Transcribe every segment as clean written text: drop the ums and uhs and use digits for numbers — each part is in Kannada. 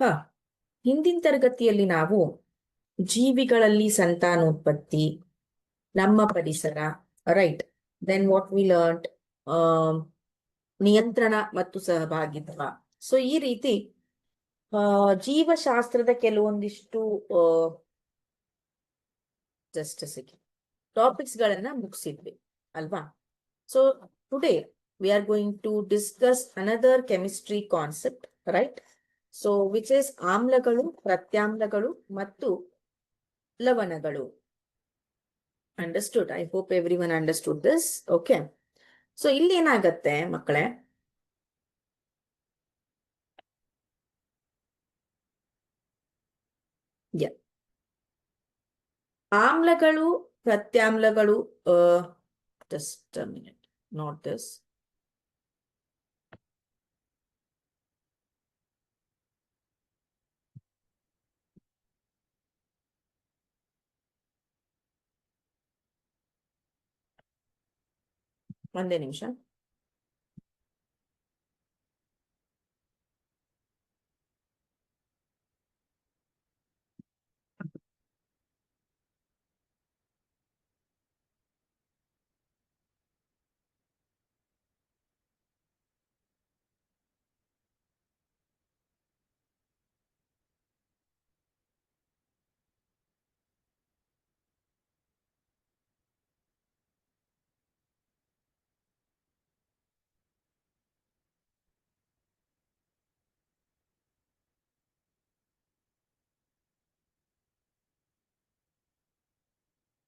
ಹ ಹಿಂದಿನ ತರಗತಿಯಲ್ಲಿ ನಾವು ಜೀವಿಗಳಲ್ಲಿ ಸಂತಾನೋತ್ಪತ್ತಿ, ನಮ್ಮ ಪರಿಸರ, right, then what we learned, ನಿಯಂತ್ರಣ ಮತ್ತು ಸಹಭಾಗಿತ್ವ. ಸೊ ಈ ರೀತಿ ಜೀವಶಾಸ್ತ್ರದ ಕೆಲವೊಂದಿಷ್ಟು ಜಸ್ಟ್ ಸೆಕೆಂಡ್ ಟಾಪಿಕ್ಸ್ ಗಳನ್ನ ಮುಗಿಸಿದ್ವಿ ಅಲ್ವಾ. So today we are going to discuss another chemistry concept, right. So which is ಆಮ್ಲಗಳು, ಪ್ರತ್ಯಾಮ್ಲಗಳು ಮತ್ತು ಲವಣಗಳು. Understood? I hope everyone understood this. Okay. So ಇಲ್ಲಿ ಏನಾಗತ್ತೆ ಮಕ್ಕಳೇ, ಆಮ್ಲಗಳು, ಪ್ರತ್ಯಾಮ್ಲಗಳು, just a minute, not this. ಒಂದೇ ನಿಮಿಷ.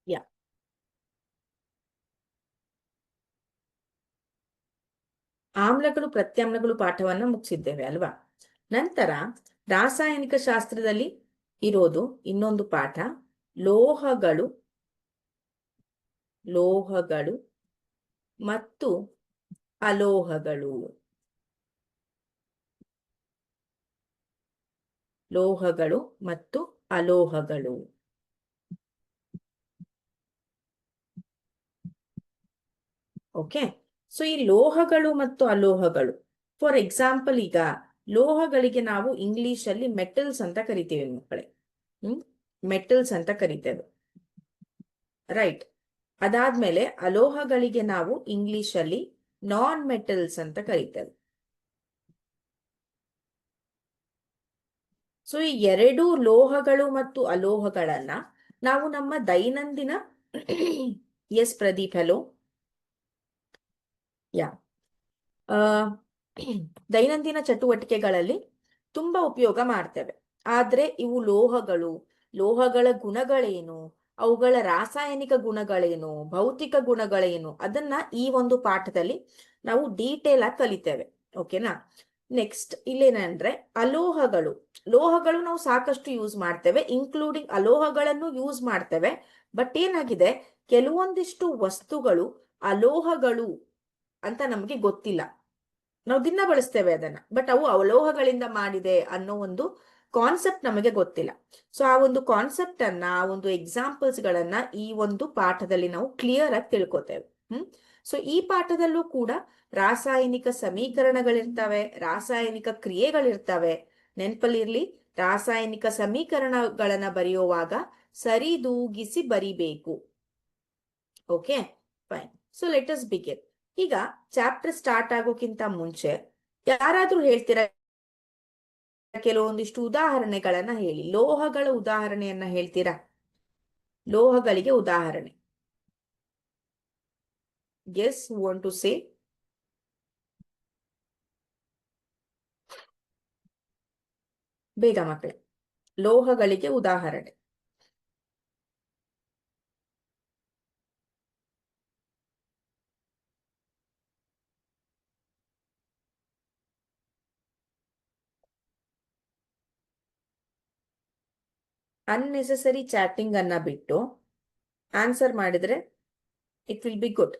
ಯಾ, ಆಮ್ಲಗಳು ಪ್ರತ್ಯಾಮ್ಲಗಳು ಪಾಠವನ್ನ ಮುಗಿಸಿದ್ದೇವೆ ಅಲ್ವಾ. ನಂತರ ರಾಸಾಯನಿಕ ಶಾಸ್ತ್ರದಲ್ಲಿ ಇರೋದು ಇನ್ನೊಂದು ಪಾಠ, ಲೋಹಗಳು, ಲೋಹಗಳು ಮತ್ತು ಅಲೋಹಗಳು. ಲೋಹಗಳು ಮತ್ತು ಅಲೋಹಗಳು. ಓಕೆ. ಸೊ ಈ ಲೋಹಗಳು ಮತ್ತು ಅಲೋಹಗಳು, ಫಾರ್ ಎಕ್ಸಾಂಪಲ್, ಈಗ ಲೋಹಗಳಿಗೆ ನಾವು ಇಂಗ್ಲಿಷ್ ಅಲ್ಲಿ ಮೆಟಲ್ಸ್ ಅಂತ ಕರಿತೀವಿ ಮಕ್ಕಳೇ. ಮೆಟಲ್ಸ್ ಅಂತ ಕರಿತೇವೆ, ರೈಟ್. ಅದಾದ್ಮೇಲೆ ಅಲೋಹಗಳಿಗೆ ನಾವು ಇಂಗ್ಲಿಷ್ ಅಲ್ಲಿ ನಾನ್ ಮೆಟಲ್ಸ್ ಅಂತ ಕರಿತೇವೆ. ಸೊ ಈ ಎರಡು ಲೋಹಗಳು ಮತ್ತು ಅಲೋಹಗಳನ್ನ ನಾವು ನಮ್ಮ ದೈನಂದಿನ ಎಸ್ ಪ್ರದೀಪ್, ಹಲೋ. ಯಾ, ದೈನಂದಿನ ಚಟುವಟಿಕೆಗಳಲ್ಲಿ ತುಂಬಾ ಉಪಯೋಗ ಮಾಡ್ತೇವೆ. ಆದ್ರೆ ಇವು ಲೋಹಗಳು, ಲೋಹಗಳ ಗುಣಗಳೇನು, ಅವುಗಳ ರಾಸಾಯನಿಕ ಗುಣಗಳೇನು, ಭೌತಿಕ ಗುಣಗಳೇನು, ಅದನ್ನ ಈ ಒಂದು ಪಾಠದಲ್ಲಿ ನಾವು ಡೀಟೇಲ್ ಆಗಿ ಕಲಿತೇವೆ. ಓಕೆನಾ. ನೆಕ್ಸ್ಟ್ ಇಲ್ಲೇನಂದ್ರೆ ಅಲೋಹಗಳು. ಲೋಹಗಳು ನಾವು ಸಾಕಷ್ಟು ಯೂಸ್ ಮಾಡ್ತೇವೆ, ಇನ್ಕ್ಲೂಡಿಂಗ್ ಅಲೋಹಗಳನ್ನು ಯೂಸ್ ಮಾಡ್ತೇವೆ. ಬಟ್ ಏನಾಗಿದೆ, ಕೆಲವೊಂದಿಷ್ಟು ವಸ್ತುಗಳು ಅಲೋಹಗಳು ಅಂತ ನಮ್ಗೆ ಗೊತ್ತಿಲ್ಲ. ನಾವು ದಿನ ಬಳಸ್ತೇವೆ ಅದನ್ನ, ಬಟ್ ಅವು ಅಲೋಹಗಳಿಂದ ಮಾಡಿದೆ ಅನ್ನೋ ಒಂದು ಕಾನ್ಸೆಪ್ಟ್ ನಮಗೆ ಗೊತ್ತಿಲ್ಲ. ಸೊ ಆ ಒಂದು ಕಾನ್ಸೆಪ್ಟ್ ಅನ್ನ, ಆ ಒಂದು ಎಕ್ಸಾಂಪಲ್ಸ್ ಗಳನ್ನ ಈ ಒಂದು ಪಾಠದಲ್ಲಿ ನಾವು ಕ್ಲಿಯರ್ ಆಗಿ ತಿಳ್ಕೊತೇವೆ. ಸೊ ಈ ಪಾಠದಲ್ಲೂ ಕೂಡ ರಾಸಾಯನಿಕ ಸಮೀಕರಣಗಳಿರ್ತವೆ, ರಾಸಾಯನಿಕ ಕ್ರಿಯೆಗಳಿರ್ತವೆ. ನೆನಪಲ್ಲಿರ್ಲಿ, ರಾಸಾಯನಿಕ ಸಮೀಕರಣಗಳನ್ನ ಬರೆಯುವಾಗ ಸರಿದೂಗಿಸಿ ಬರಿಬೇಕು. Okay, fine. So let us begin. ಈಗ ಚಾಪ್ಟರ್ ಸ್ಟಾರ್ಟ್ ಆಗೋಕ್ಕಿಂತ ಮುಂಚೆ ಯಾರಾದ್ರೂ ಹೇಳ್ತೀರಾ, ಕೆಲವೊಂದಿಷ್ಟು ಉದಾಹರಣೆಗಳನ್ನ ಹೇಳಿ. ಲೋಹಗಳ ಉದಾಹರಣೆಯನ್ನ ಹೇಳ್ತೀರಾ? ಲೋಹಗಳಿಗೆ ಉದಾಹರಣೆ. Guess, want to say? ಬೇಗ ಮಕ್ಕಳೇ, ಲೋಹಗಳಿಗೆ ಉದಾಹರಣೆ. ಅನ್ನೆಸೆಸರಿ ಚಾಟಿಂಗ್ ಅನ್ನ ಬಿಟ್ಟು ಆನ್ಸರ್ ಮಾಡಿದ್ರೆ it will be good.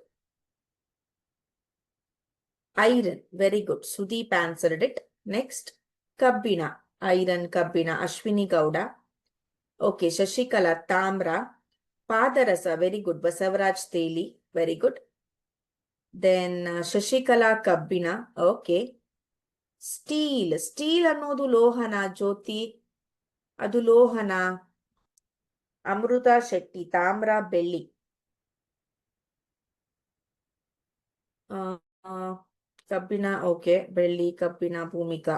Iron, very good, Sudeep answered it. Next ಕಬ್ಬಿಣ, ಐರನ್, ಕಬ್ಬಿಣ, ಅಶ್ವಿನಿ ಗೌಡ. ಓಕೆ, ಶಶಿಕಲಾ, ತಾಮ್ರ. ಪಾದರಸ, ವೆರಿ ಗುಡ್, ಬಸವರಾಜ್ ತೇಲಿ, ವೆರಿ ಗುಡ್. ದೆನ್ ಶಶಿಕಲಾ, ಕಬ್ಬಿಣ. ಓಕೆ. ಸ್ಟೀಲ್, ಸ್ಟೀಲ್ ಅನ್ನೋದು ಲೋಹನ ಜ್ಯೋತಿ? ಅದು ಲೋಹನ? ಅಮೃತ ಶೆಟ್ಟಿ, ತಾಮ್ರ, ಬೆಳ್ಳಿ. ಆ, ಆ, ಕಬ್ಬಿಣ, ಓಕೆ, ಬೆಳ್ಳಿ, ಕಬ್ಬಿಣ, ಭೂಮಿಕಾ.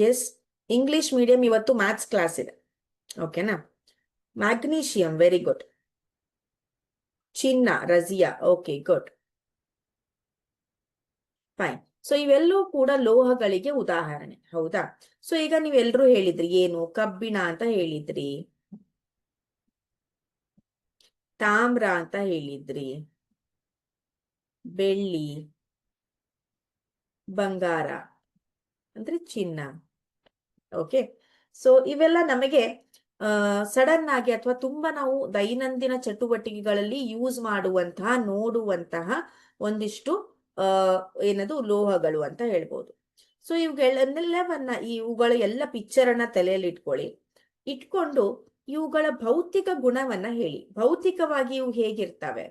ಎಸ್, ಇಂಗ್ಲಿಷ್ ಮೀಡಿಯಂ, ಇವತ್ತು ಮ್ಯಾಥ್ಸ್ ಕ್ಲಾಸ್ ಇದೆ, ಓಕೆನಾ? Magnesium, very good. ಚಿನ್ನ, Raziya, okay, good, fine. So ಇವೆಲ್ಲವೂ ಕೂಡ ಲೋಹಗಳಿಗೆ ಉದಾಹರಣೆ, ಹೌದಾ? ಸೊ ಈಗ ನೀವೆಲ್ಲರೂ ಹೇಳಿದ್ರಿ ಏನು? ಕಬ್ಬಿಣ ಅಂತ ಹೇಳಿದ್ರಿ, ತಾಮ್ರ ಅಂತ ಹೇಳಿದ್ರಿ, ಬೆಳ್ಳಿ, ಬಂಗಾರ ಅಂದ್ರೆ ಚಿನ್ನ, ಓಕೆ. ಸೊ ಇವೆಲ್ಲ ನಮಗೆ ಸಡನ್ ಆಗಿ ಅಥವಾ ತುಂಬಾ ನಾವು ದೈನಂದಿನ ಚಟುವಟಿಕೆಗಳಲ್ಲಿ ಯೂಸ್ ಮಾಡುವಂತಹ, ನೋಡುವಂತಹ ಒಂದಿಷ್ಟು ಏನದು ಲೋಹಗಳು ಅಂತ ಹೇಳ್ಬೋದು. ಸೊ ಇವುಗಳನ್ನೆಲ್ಲವನ್ನ, ಇವುಗಳ ಎಲ್ಲ ಪಿಕ್ಚರ್ ಅನ್ನ ತಲೆಯಲ್ಲಿ ಇಟ್ಕೊಳ್ಳಿ. ಇಟ್ಕೊಂಡು ಇವುಗಳ ಭೌತಿಕ ಗುಣವನ್ನ ಹೇಳಿ. ಭೌತಿಕವಾಗಿ ಇವು ಹೇಗಿರ್ತವೆ?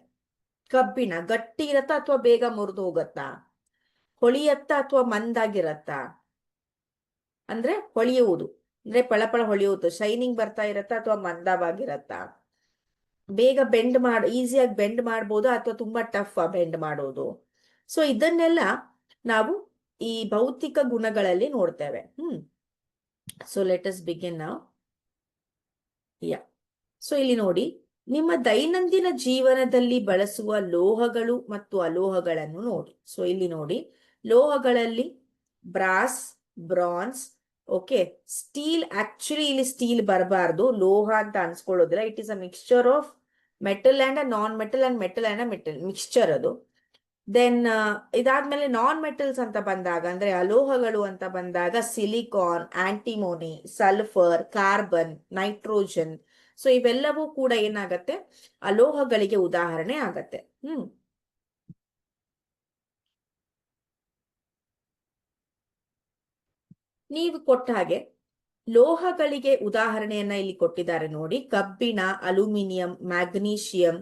ಕಬ್ಬಿಣ ಗಟ್ಟಿ ಇರತ್ತಾ ಅಥವಾ ಬೇಗ ಮುರಿದು ಹೋಗತ್ತಾ? ಹೊಳಿಯತ್ತಾ ಅಥವಾ ಮಂದಾಗಿರತ್ತಾ? ಅಂದ್ರೆ ಹೊಳೆಯುವುದು, ಅಂದ್ರೆ ಪಳಪಳ ಹೊಳೆಯುವುದು, ಶೈನಿಂಗ್ ಬರ್ತಾ ಇರತ್ತಾ ಅಥವಾ ಮಂದವಾಗಿರತ್ತಾ? ಬೇಗ ಬೆಂಡ್ ಈಸಿಯಾಗಿ ಬೆಂಡ್ ಮಾಡ್ಬೋದಾ ಅಥವಾ ತುಂಬಾ ಟಫ್ ಬೆಂಡ್ ಮಾಡೋದು? ಸೊ ಇದನ್ನೆಲ್ಲ ನಾವು ಈ ಭೌತಿಕ ಗುಣಗಳಲ್ಲಿ ನೋಡ್ತೇವೆ. So let us begin now. Yeah, so ಇಲ್ಲಿ ನೋಡಿ, ನಿಮ್ಮ ದೈನಂದಿನ ಜೀವನದಲ್ಲಿ ಬಳಸುವ ಲೋಹಗಳು ಮತ್ತು ಅಲೋಹಗಳನ್ನು ನೋಡಿ. ಸೊ ಇಲ್ಲಿ ನೋಡಿ, ಲೋಹಗಳಲ್ಲಿ brass, bronze, okay. Steel, actually ಇಲ್ಲಿ ಸ್ಟೀಲ್ ಬರಬಾರ್ದು, ಲೋಹ ಅಂತ ಅನ್ಸ್ಕೊಳ್ಳೋದಿಲ್ಲ. It is a mixture of metal and non metal and metal and metal mixture ಅದು. ದೆನ್ ಇದಾದ್ಮೇಲೆ ನಾನ್ ಮೆಟಲ್ಸ್ ಅಂತ ಬಂದಾಗ, ಅಂದ್ರೆ ಅಲೋಹಗಳು ಅಂತ ಬಂದಾಗ, silicon, antimony, sulphur, carbon, nitrogen. So ಇವೆಲ್ಲವೂ ಕೂಡ ಏನಾಗತ್ತೆ? ಅಲೋಹಗಳಿಗೆ ಉದಾಹರಣೆ ಆಗತ್ತೆ. ನೀವು ಕೊಟ್ಟ ಹಾಗೆ ಲೋಹಗಳಿಗೆ ಉದಾಹರಣೆಯನ್ನ ಇಲ್ಲಿ ಕೊಟ್ಟಿದ್ದಾರೆ ನೋಡಿ. ಕಬ್ಬಿಣ, aluminium, magnesium,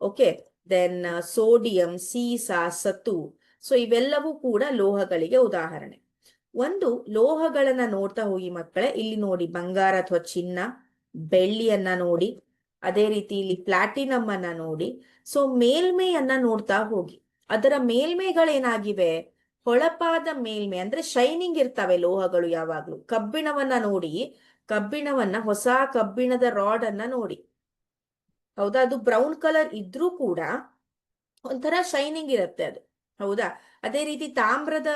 okay. Then sodium, ಸೀಸಾ, ಸತು. ಸೊ ಇವೆಲ್ಲವೂ ಕೂಡ ಲೋಹಗಳಿಗೆ ಉದಾಹರಣೆ. ಒಂದು ಲೋಹಗಳನ್ನ ನೋಡ್ತಾ ಹೋಗಿ ಮಕ್ಕಳೇ. ಇಲ್ಲಿ ನೋಡಿ, ಬಂಗಾರ ಅಥವಾ ಚಿನ್ನ, ಬೆಳ್ಳಿಯನ್ನ ನೋಡಿ, ಅದೇ ರೀತಿ ಇಲ್ಲಿ ಪ್ಲಾಟಿನಂ ಅನ್ನ ನೋಡಿ. ಸೊ ಮೇಲ್ಮೆಯನ್ನ ನೋಡ್ತಾ ಹೋಗಿ. ಅದರ ಮೇಲ್ಮೆಗಳೇನಾಗಿವೆ? ಹೊಳಪಾದ ಮೇಲ್ಮೆ, ಅಂದ್ರೆ ಶೈನಿಂಗ್ ಇರ್ತವೆ ಲೋಹಗಳು ಯಾವಾಗ್ಲೂ. ಕಬ್ಬಿಣವನ್ನ ನೋಡಿ, ಕಬ್ಬಿಣವನ್ನ, ಹೊಸ ಕಬ್ಬಿಣದ ರಾಡ್ ಅನ್ನ ನೋಡಿ, ಹೌದಾ? ಅದು ಬ್ರೌನ್ ಕಲರ್ ಇದ್ರೂ ಕೂಡ ಒಂಥರ ಶೈನಿಂಗ್ ಇರುತ್ತೆ ಅದು, ಹೌದಾ? ಅದೇ ರೀತಿ ತಾಮ್ರದ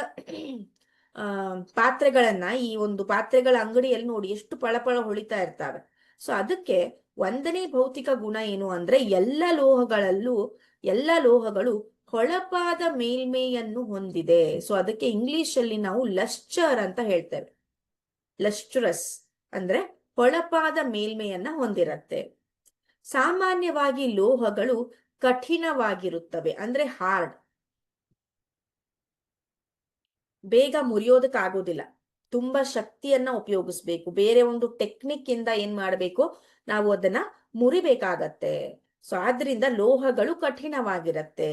ಪಾತ್ರೆಗಳನ್ನ, ಈ ಒಂದು ಪಾತ್ರೆಗಳ ಅಂಗಡಿಯಲ್ಲಿ ನೋಡಿ, ಎಷ್ಟು ಪಳಪಳ ಹೊಳಿತಾ ಇರ್ತಾವೆ. ಸೊ ಅದಕ್ಕೆ ಒಂದನೇ ಭೌತಿಕ ಗುಣ ಏನು ಅಂದ್ರೆ, ಎಲ್ಲ ಲೋಹಗಳು ಹೊಳಪಾದ ಮೇಲ್ಮೆಯನ್ನು ಹೊಂದಿದೆ. ಸೊ ಅದಕ್ಕೆ ಇಂಗ್ಲಿಷ್ ಅಲ್ಲಿ ನಾವು ಲಸ್ಚರ್ ಅಂತ ಹೇಳ್ತೇವೆ. ಲಸ್ಟ್ರಸ್ ಅಂದ್ರೆ ಹೊಳಪಾದ ಮೇಲ್ಮೆಯನ್ನ ಹೊಂದಿರತ್ತೆ. ಸಾಮಾನ್ಯವಾಗಿ ಲೋಹಗಳು ಕಠಿಣವಾಗಿರುತ್ತವೆ, ಅಂದ್ರೆ ಹಾರ್ಡ್, ಬೇಗ ಮುರಿಯೋದಕ್ಕಾಗೋದಿಲ್ಲ. ತುಂಬಾ ಶಕ್ತಿಯನ್ನ ಉಪಯೋಗಿಸ್ಬೇಕು, ಬೇರೆ ಒಂದು ಟೆಕ್ನಿಕ್ ಇಂದ ಏನ್ ಮಾಡ್ಬೇಕು, ನಾವು ಅದನ್ನ ಮುರಿಬೇಕಾಗತ್ತೆ. ಸೊ ಆದ್ರಿಂದ ಲೋಹಗಳು ಕಠಿಣವಾಗಿರತ್ತೆ.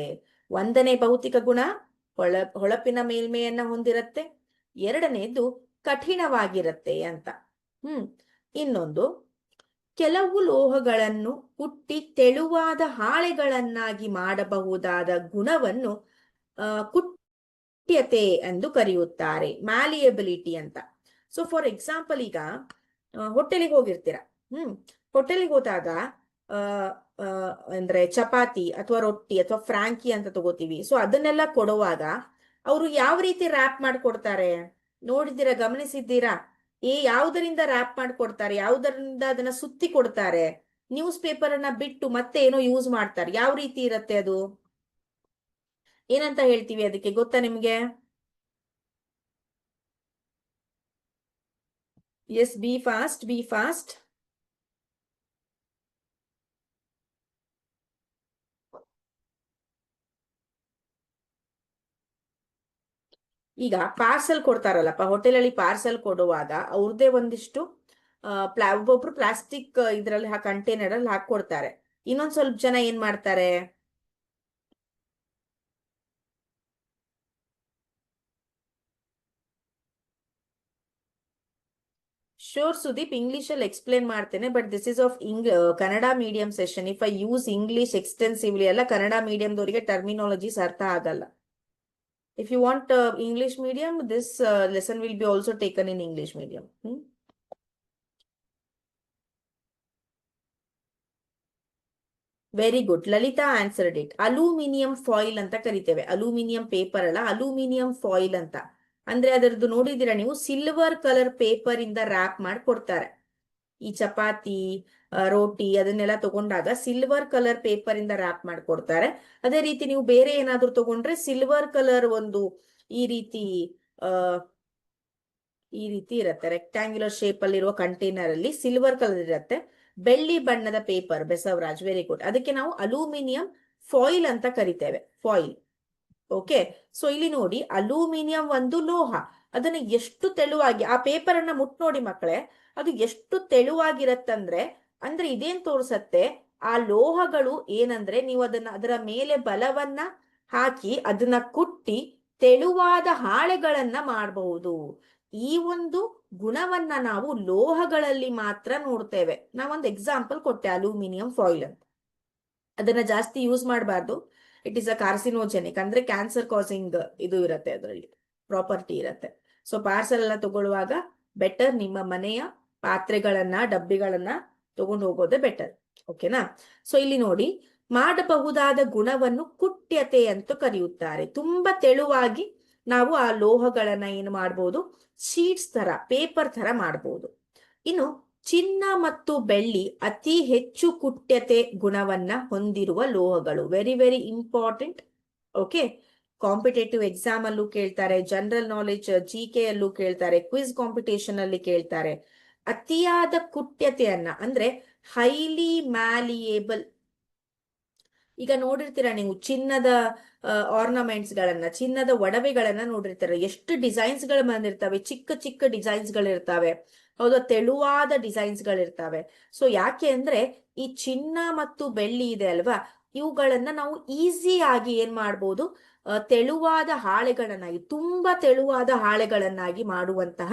ಒಂದನೇ ಭೌತಿಕ ಗುಣ ಹೊಳಪಿನ ಮೇಲ್ಮೆಯನ್ನ ಹೊಂದಿರತ್ತೆ. ಎರಡನೇದು ಕಠಿಣವಾಗಿರತ್ತೆ ಅಂತ. ಇನ್ನೊಂದು, ಕೆಲವು ಲೋಹಗಳನ್ನು ಕುಟ್ಟಿ ತೆಳುವಾದ ಹಾಳೆಗಳನ್ನಾಗಿ ಮಾಡಬಹುದಾದ ಗುಣವನ್ನು ಕುಟ್ಯತೆ ಎಂದು ಕರೆಯುತ್ತಾರೆ, ಮ್ಯಾಲಿಯಬಿಲಿಟಿ ಅಂತ. ಸೊ ಫಾರ್ ಎಕ್ಸಾಂಪಲ್, ಈಗ ಹೋಟೆಲಿಗೆ ಹೋಗಿರ್ತೀರ. ಹೋಟೆಲಿಗೆ ಹೋದಾಗ ಅಂದ್ರೆ ಚಪಾತಿ ಅಥವಾ ರೊಟ್ಟಿ ಅಥವಾ ಫ್ರಾಂಕಿ ಅಂತ ತಗೋತೀವಿ. ಸೊ ಅದನ್ನೆಲ್ಲ ಕೊಡುವಾಗ ಅವರು ಯಾವ ರೀತಿ ರ್ಯಾಪ್ ಮಾಡ್ಕೊಡ್ತಾರೆ ನೋಡಿದ್ದೀರಾ? ಗಮನಿಸಿದ್ದೀರಾ? ಯಾವುದರಿಂದ ರ್ಯಾಪ್ ಮಾಡ್ಕೊಡ್ತಾರೆ? ಯಾವುದರಿಂದ ಅದನ್ನ ಸುತ್ತಿ ಕೊಡ್ತಾರೆ? ನ್ಯೂಸ್ ಪೇಪರ್ ಅನ್ನ ಬಿಟ್ಟು ಮತ್ತೆ ಏನೋ ಯೂಸ್ ಮಾಡ್ತಾರೆ. ಯಾವ ರೀತಿ ಇರತ್ತೆ ಅದು? ಏನಂತ ಹೇಳ್ತೀವಿ ಅದಕ್ಕೆ, ಗೊತ್ತಾ ನಿಮ್ಗೆ? Yes, be fast, be fast. ಈಗ ಪಾರ್ಸಲ್ ಕೊಡ್ತಾರಲ್ಲಪ್ಪ, ಹೋಟೆಲಲ್ಲಿ ಪಾರ್ಸಲ್ ಕೊಡುವಾಗ ಅವ್ರದ್ದೇ ಒಂದಿಷ್ಟು ಒಬ್ಬೊಬ್ರು ಪ್ಲಾಸ್ಟಿಕ್ ಇದ್ರಲ್ಲಿ ಕಂಟೈನರ್ ಅಲ್ಲಿ ಹಾಕೊಡ್ತಾರೆ. ಇನ್ನೊಂದ್ ಸ್ವಲ್ಪ ಜನ ಏನ್ ಮಾಡ್ತಾರೆ, ಶೋರ್ ಸುದೀಪ್, ಇಂಗ್ಲಿಷ್ ಅಲ್ಲಿ ಎಕ್ಸ್ಪ್ಲೇನ್ ಮಾಡ್ತೇನೆ, but this is of Kannada medium session. If I use English extensively ಎಲ್ಲ ಕನ್ನಡ ಮೀಡಿಯಂದವರಿಗೆ ಟರ್ಮಿನಾಲಜೀಸ್ ಅರ್ಥ ಆಗಲ್ಲ. If you want English medium, this lesson will be also taken in English medium. Very good, Lalitha answered it. Aluminium foil ಅಂತ ಕರಿತೇವೆ. ಅಲ್ಯೂಮಿನಿಯಂ ಪೇಪರ್ ಅಲ್ಲ, ಅಲ್ಯೂಮಿನಿಯಂ ಫಾಯಿಲ್ ಅಂತ. ಅಂದ್ರೆ ಅದರದ್ದು ನೋಡಿದಿರಾ ನೀವು, ಸಿಲ್ವರ್ ಕಲರ್ ಪೇಪರ್ ಇಂದ ರ್ಯಾಪ್ ಮಾಡಿ ಕೊಡ್ತಾರೆ. ಈ ಚಪಾತಿ, ರೋಟಿ ಅದನ್ನೆಲ್ಲ ತಗೊಂಡಾಗ ಸಿಲ್ವರ್ ಕಲರ್ ಪೇಪರ್ ಇಂದ ರ್ಯಾಪ್ ಮಾಡ್ಕೊಡ್ತಾರೆ. ಅದೇ ರೀತಿ ನೀವು ಬೇರೆ ಏನಾದ್ರು ತಗೊಂಡ್ರೆ ಸಿಲ್ವರ್ ಕಲರ್ ಒಂದು ಈ ರೀತಿ ಈ ರೀತಿ ಇರುತ್ತೆ, ರೆಕ್ಟ್ಯಾಂಗ್ಯುಲರ್ ಶೇಪ್ ಅಲ್ಲಿರುವ ಕಂಟೈನರ್ ಅಲ್ಲಿ ಸಿಲ್ವರ್ ಕಲರ್ ಇರುತ್ತೆ. ಬೆಳ್ಳಿ ಬಣ್ಣದ ಪೇಪರ್, ಬೆಸವರಾಜ್, ವೆರಿ ಗುಡ್. ಅದಕ್ಕೆ ನಾವು ಅಲ್ಯೂಮಿನಿಯಂ ಫಾಯಿಲ್ ಅಂತ ಕರಿತೇವೆ, ಫಾಯಿಲ್. ಓಕೆ, ಸೊ ಇಲ್ಲಿ ನೋಡಿ, ಅಲ್ಯೂಮಿನಿಯಂ ಒಂದು ಲೋಹ. ಅದನ್ನ ಎಷ್ಟು ತೆಳುವಾಗಿ, ಆ ಪೇಪರ್ ಅನ್ನ ಮುಟ್ ನೋಡಿ ಮಕ್ಕಳೇ, ಅದು ಎಷ್ಟು ತೆಳುವಾಗಿರತ್ತಂದ್ರೆ, ಅಂದ್ರೆ ಇದೇನ್ ತೋರ್ಸತ್ತೆ, ಆ ಲೋಹಗಳು ಏನಂದ್ರೆ ನೀವು ಅದರ ಮೇಲೆ ಬಲವನ್ನ ಹಾಕಿ ಅದನ್ನ ಕುಟ್ಟಿ ತೆಳುವಾದ ಹಾಳೆಗಳನ್ನ ಮಾಡಬಹುದು. ಈ ಒಂದು ಗುಣವನ್ನ ನಾವು ಲೋಹಗಳಲ್ಲಿ ಮಾತ್ರ ನೋಡ್ತೇವೆ. ನಾವೊಂದು ಎಕ್ಸಾಂಪಲ್ ಕೊಟ್ಟೆ, ಅಲ್ಯೂಮಿನಿಯಂ ಫಾಯಿಲ್ ಅಂತ. ಅದನ್ನ ಜಾಸ್ತಿ ಯೂಸ್ ಮಾಡಬಾರ್ದು. ಇಟ್ ಇಸ್ ಅ ಕಾರ್ಸಿನೋಜೆನಿಕ್, ಅಂದ್ರೆ ಕ್ಯಾನ್ಸರ್ ಕಾಸಿಂಗ್ ಇದು ಇರುತ್ತೆ, ಅದರಲ್ಲಿ ಪ್ರಾಪರ್ಟಿ ಇರುತ್ತೆ. ಸೊ ಪಾರ್ಸಲ್ ಎಲ್ಲ ತಗೊಳ್ಳುವಾಗ ಬೆಟರ್ ನಿಮ್ಮ ಮನೆಯ ಪಾತ್ರೆಗಳನ್ನ, ಡಬ್ಬಿಗಳನ್ನ ತಗೊಂಡು ಹೋಗೋದೇ ಬೆಟರ್. ಓಕೆನಾ? ಸೊ ಇಲ್ಲಿ ನೋಡಿ, ಮಾಡಬಹುದಾದ ಗುಣವನ್ನು ಕುಟ್ಯತೆ ಅಂತ ಕರೆಯುತ್ತಾರೆ. ತುಂಬಾ ತೆಳುವಾಗಿ ನಾವು ಆ ಲೋಹಗಳನ್ನ ಏನು ಮಾಡಬಹುದು, ಶೀಟ್ಸ್ ತರ, ಪೇಪರ್ ತರ ಮಾಡಬಹುದು. ಇನ್ನು ಚಿನ್ನ ಮತ್ತು ಬೆಳ್ಳಿ ಅತಿ ಹೆಚ್ಚು ಕುಟ್ಯತೆ ಗುಣವನ್ನ ಹೊಂದಿರುವ ಲೋಹಗಳು. Very very important. Okay, competitive exam ಅಲ್ಲೂ ಕೇಳ್ತಾರೆ, ಜನರಲ್ ನಾಲೆಜ್ GK ಅಲ್ಲೂ ಕೇಳ್ತಾರೆ, ಕ್ವಿಜ್ ಕಾಂಪಿಟೇಷನ್ ಅಲ್ಲಿ ಕೇಳ್ತಾರೆ. ಅತಿಯಾದ ಕುಟ್ಯತೆಯನ್ನ, ಅಂದ್ರೆ ಹೈಲಿ ಮ್ಯಾಲಿಯೇಬಲ್. ಈಗ ನೋಡಿರ್ತೀರಾ ನೀವು, ಚಿನ್ನದ ಆರ್ನಮೆಂಟ್ಸ್ ಗಳನ್ನ, ಚಿನ್ನದ ಒಡವೆಗಳನ್ನ ನೋಡಿರ್ತಾರೆ, ಎಷ್ಟು ಡಿಸೈನ್ಸ್ ಗಳು ಬಂದಿರ್ತವೆ, ಚಿಕ್ಕ ಚಿಕ್ಕ ಡಿಸೈನ್ಸ್ ಗಳಿರ್ತವೆ, ಹೌದಾ, ತೆಳುವಾದ ಡಿಸೈನ್ಸ್ ಗಳಿರ್ತವೆ. ಸೊ ಯಾಕೆ ಅಂದ್ರೆ ಈ ಚಿನ್ನ ಮತ್ತು ಬೆಳ್ಳಿ ಇದೆ ಅಲ್ವಾ, ಇವುಗಳನ್ನ ನಾವು ಈಸಿಯಾಗಿ ಏನ್ ಮಾಡ್ಬೋದು, ತೆಳುವಾದ ಹಾಳೆಗಳನ್ನಾಗಿ, ತುಂಬಾ ತೆಳುವಾದ ಹಾಳೆಗಳನ್ನಾಗಿ ಮಾಡುವಂತಹ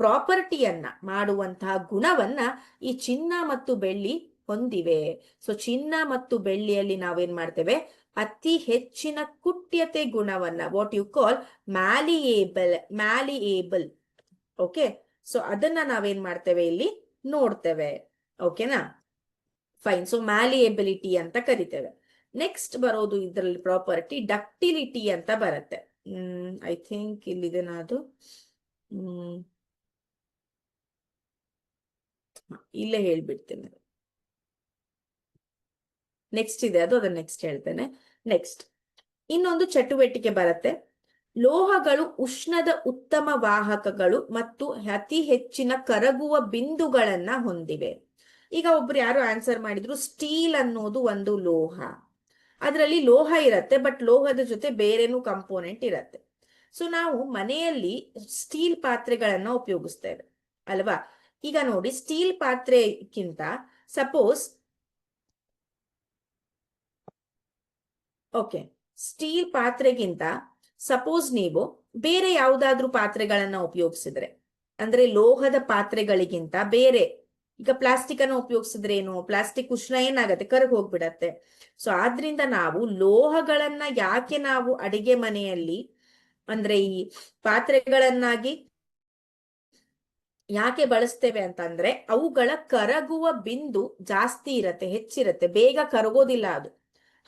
ಪ್ರಾಪರ್ಟಿಯನ್ನ, ಮಾಡುವಂತಹ ಗುಣವನ್ನ ಈ ಚಿನ್ನ ಮತ್ತು ಬೆಳ್ಳಿ ಹೊಂದಿವೆ. ಸೊ ಚಿನ್ನ ಮತ್ತು ಬೆಳ್ಳಿಯಲ್ಲಿ ನಾವೇನ್ ಮಾಡ್ತೇವೆ, ಅತಿ ಹೆಚ್ಚಿನ ಕುಟ್ಯತೆ ಗುಣವನ್ನ, what you call malleable. Okay, so ಅದನ್ನ ನಾವೇನ್ ಮಾಡ್ತೇವೆ, ಇಲ್ಲಿ ನೋಡ್ತೇವೆ. ಓಕೆನಾ? ಫೈನ್. ಸೊ ಮ್ಯಾಲಿಯಬಿಲಿಟಿ ಅಂತ ಕರಿತೇವೆ. ನೆಕ್ಸ್ಟ್ ಬರೋದು ಇದರಲ್ಲಿ ಪ್ರಾಪರ್ಟಿ ಡಕ್ಟಿಲಿಟಿ ಅಂತ ಬರುತ್ತೆ. ಐ ಥಿಂಕ್ ಇಲ್ಲಿದೆ, ಅದು ಇಲ್ಲೇ ಹೇಳ್ಬಿಡ್ತೇನೆ. ನೆಕ್ಸ್ಟ್ ಇದೆ ಅದು, ಅದನ್ನ ನೆಕ್ಸ್ಟ್ ಹೇಳ್ತೇನೆ. ನೆಕ್ಸ್ಟ್ ಇನ್ನೊಂದು ಚಟುವಟಿಕೆ ಬರುತ್ತೆ. ಲೋಹಗಳು ಉಷ್ಣದ ಉತ್ತಮ ವಾಹಕಗಳು ಮತ್ತು ಅತಿ ಹೆಚ್ಚಿನ ಕರಗುವ ಬಿಂದುಗಳನ್ನ ಹೊಂದಿವೆ. ಈಗ ಒಬ್ರು ಯಾರು ಆನ್ಸರ್ ಮಾಡಿದ್ರು, ಸ್ಟೀಲ್ ಅನ್ನೋದು ಒಂದು ಲೋಹ. ಅದರಲ್ಲಿ ಲೋಹ ಇರತ್ತೆ, ಬಟ್ ಲೋಹದ ಜೊತೆ ಬೇರೆನೂ ಕಂಪೋನೆಂಟ್ ಇರತ್ತೆ. ಸೊ ನಾವು ಮನೆಯಲ್ಲಿ ಸ್ಟೀಲ್ ಪಾತ್ರೆಗಳನ್ನ ಉಪಯೋಗಿಸ್ತೇವೆ ಅಲ್ವಾ. ಈಗ ನೋಡಿ, ಸ್ಟೀಲ್ ಪಾತ್ರೆಗಿಂತ ಸಪೋಸ್, ಓಕೆ, ಸ್ಟೀಲ್ ಪಾತ್ರೆಗಿಂತ ಸಪೋಸ್ ನೀವು ಬೇರೆ ಯಾವುದಾದ್ರೂ ಪಾತ್ರೆಗಳನ್ನ ಉಪಯೋಗಿಸಿದ್ರೆ, ಅಂದ್ರೆ ಲೋಹದ ಪಾತ್ರೆಗಳಿಗಿಂತ ಬೇರೆ, ಈಗ ಪ್ಲಾಸ್ಟಿಕ್ ಅನ್ನು ಉಪಯೋಗಿಸಿದ್ರೆ ಏನು, ಪ್ಲಾಸ್ಟಿಕ್ ಉಷ್ಣ ಏನಾಗತ್ತೆ, ಕರಗಿ ಹೋಗ್ಬಿಡತ್ತೆ. ಸೊ ಆದ್ರಿಂದ ನಾವು ಲೋಹಗಳನ್ನ ಯಾಕೆ ನಾವು ಅಡಿಗೆ ಮನೆಯಲ್ಲಿ, ಅಂದ್ರೆ ಈ ಪಾತ್ರೆಗಳನ್ನಾಗಿ ಯಾಕೆ ಬಳಸ್ತೇವೆ ಅಂತಂದ್ರೆ, ಅವುಗಳ ಕರಗುವ ಬಿಂದು ಜಾಸ್ತಿ ಇರತ್ತೆ, ಹೆಚ್ಚಿರತ್ತೆ, ಬೇಗ ಕರಗೋದಿಲ್ಲ ಅದು.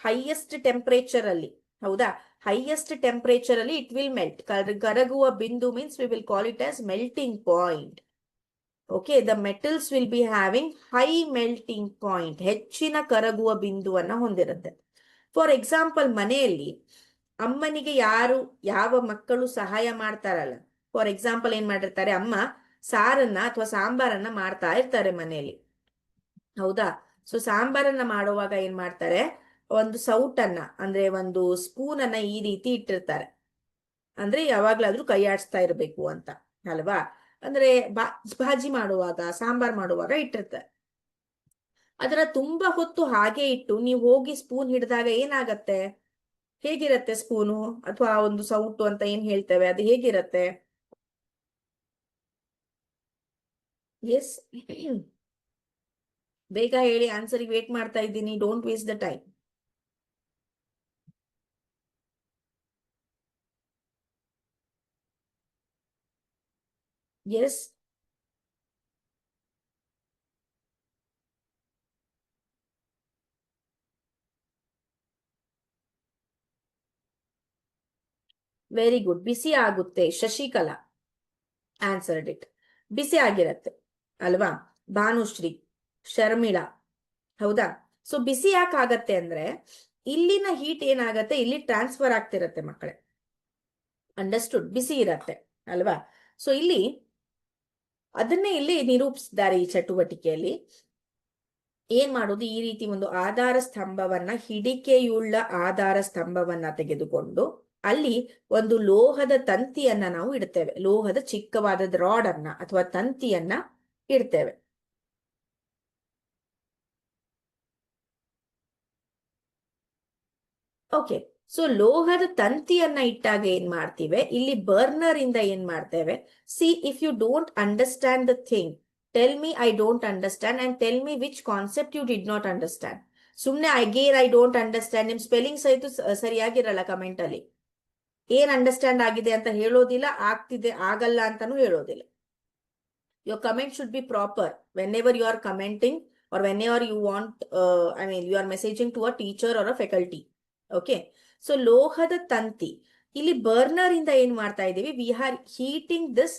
ಹೈಯೆಸ್ಟ್ ಟೆಂಪರೇಚರ್ ಅಲ್ಲಿ, ಹೌದಾ, ಹೈಯೆಸ್ಟ್ ಟೆಂಪರೇಚರ್ ಅಲ್ಲಿ ಇಟ್ ವಿಲ್ ಮೆಲ್ಟ್. ಕರಗುವ ಬಿಂದು means we will call it as melting point. Okay, the metals will be having high melting point, ಹೆಚ್ಚಿನ ಕರಗುವ ಬಿಂದುವನ್ನ ಹೊಂದಿರುತ್ತೆ. ಫಾರ್ ಎಕ್ಸಾಂಪಲ್, ಮನೆಯಲ್ಲಿ ಅಮ್ಮನಿಗೆ ಯಾವ ಮಕ್ಕಳು ಸಹಾಯ ಮಾಡ್ತಾರಲ್ಲ, ಫಾರ್ ಎಕ್ಸಾಂಪಲ್ ಏನ್ ಮಾಡಿರ್ತಾರೆ, ಅಮ್ಮ ಸಾರನ್ನ ಅಥವಾ ಸಾಂಬಾರನ್ನ ಮಾಡ್ತಾ ಇರ್ತಾರೆ ಮನೆಯಲ್ಲಿ, ಹೌದಾ. ಸೊ ಸಾಂಬಾರನ್ನ ಮಾಡುವಾಗ ಏನ್ ಮಾಡ್ತಾರೆ, ಒಂದು ಸೌಟನ್ನ, ಅಂದ್ರೆ ಒಂದು ಸ್ಪೂನ್ ಅನ್ನ ಈ ರೀತಿ ಇಟ್ಟಿರ್ತಾರೆ, ಅಂದ್ರೆ ಯಾವಾಗ್ಲಾದ್ರೂ ಕೈ ಆಡಿಸ್ತಾ ಇರ್ಬೇಕು ಅಂತ ಅಲ್ವಾ. ಅಂದ್ರೆ ಭಾಜಿ ಮಾಡುವಾಗ, ಸಾಂಬಾರ್ ಮಾಡುವಾಗ ಇಟ್ಟಿರ್ತಾರೆ. ಅದರ ತುಂಬಾ ಹೊತ್ತು ಹಾಗೆ ಇಟ್ಟು ನೀವು ಹೋಗಿ ಸ್ಪೂನ್ ಹಿಡಿದಾಗ ಏನಾಗತ್ತೆ? ಹೇಗಿರತ್ತೆ ಸ್ಪೂನು ಅಥವಾ ಒಂದು ಸೌಟು ಅಂತ ಏನ್ ಹೇಳ್ತೇವೆ, ಅದು ಹೇಗಿರತ್ತೆ? ಎಸ್. ಬೇಗ ಹೇಳಿ, ಆನ್ಸರಿಗೆ ವೇಟ್ ಮಾಡ್ತಾ ಇದ್ದೀನಿ. Don't waste the time. Yes. Very good. ಬಿಸಿ ಆಗುತ್ತೆ. Shashikala answered it. ಬಿಸಿ ಆಗಿರತ್ತೆ ಅಲ್ವಾ? ಭಾನುಶ್ರೀ, ಶರ್ಮಿಳಾ, ಹೌದಾ? ಸೊ ಬಿಸಿ ಯಾಕೆ ಆಗತ್ತೆ ಅಂದ್ರೆ ಇಲ್ಲಿನ ಹೀಟ್ ಏನಾಗತ್ತೆ, ಇಲ್ಲಿ ಟ್ರಾನ್ಸ್ಫರ್ ಆಗ್ತಿರತ್ತೆ ಮಕ್ಕಳೇ. ಅಂಡರ್ಸ್ಟುಡ್? ಬಿಸಿ ಇರತ್ತೆ ಅಲ್ವಾ? ಸೊ ಇಲ್ಲಿ ಅದನ್ನೇ ಇಲ್ಲಿ ನಿರೂಪಿಸಿದ್ದಾರೆ ಈ ಚಟುವಟಿಕೆಯಲ್ಲಿ. ಏನ್ ಮಾಡೋದು, ಈ ರೀತಿ ಒಂದು ಆಧಾರ ಸ್ತಂಭವನ್ನ, ಹಿಡಿಕೆಯುಳ್ಳ ಆಧಾರ ಸ್ತಂಭವನ್ನ ತೆಗೆದುಕೊಂಡು ಅಲ್ಲಿ ಒಂದು ಲೋಹದ ತಂತಿಯನ್ನ ನಾವು ಇಡ್ತೇವೆ. ಲೋಹದ ಚಿಕ್ಕವಾದ ರಾಡ್ ಅನ್ನ ಅಥವಾ ತಂತಿಯನ್ನ ಇಡ್ತೇವೆ. ಓಕೆ. ಸೊ ಲೋಹದ ತಂತಿಯನ್ನ ಇಟ್ಟಾಗ ಏನ್ ಮಾಡ್ತೀವಿ, ಇಲ್ಲಿ ಬರ್ನರ್ ಇಂದ ಏನ್ ಮಾಡ್ತೇವೆ, see if you don't understand the thing, tell me I don't understand and tell me which concept you did not understand. ಸುಮ್ನೆ ಅಗೇನ್ ಐ ಡೋಂಟ್ ಅಂಡರ್ಸ್ಟ್ಯಾಂಡ್, ನಿಮ್ ಸ್ಪೆಲ್ಲಿಂಗ್ ಸಹಿತ ಸರಿಯಾಗಿರಲ್ಲ ಕಮೆಂಟ್ ಅಲ್ಲಿ. ಏನ್ ಅಂಡರ್ಸ್ಟ್ಯಾಂಡ್ ಆಗಿದೆ ಅಂತ ಹೇಳೋದಿಲ್ಲ, ಆಗ್ತಿದೆ ಆಗಲ್ಲ ಅಂತಾನು ಹೇಳೋದಿಲ್ಲ. Your comment should be proper whenever you are commenting or whenever you want, you are messaging to a teacher or a faculty. Okay. So ಲೋಹದ ತಂತಿ, ಇಲ್ಲಿ ಬರ್ನರ್ ಇಂದ ಏನ್ ಮಾಡ್ತಾ ಇದೀವಿ, we are heating this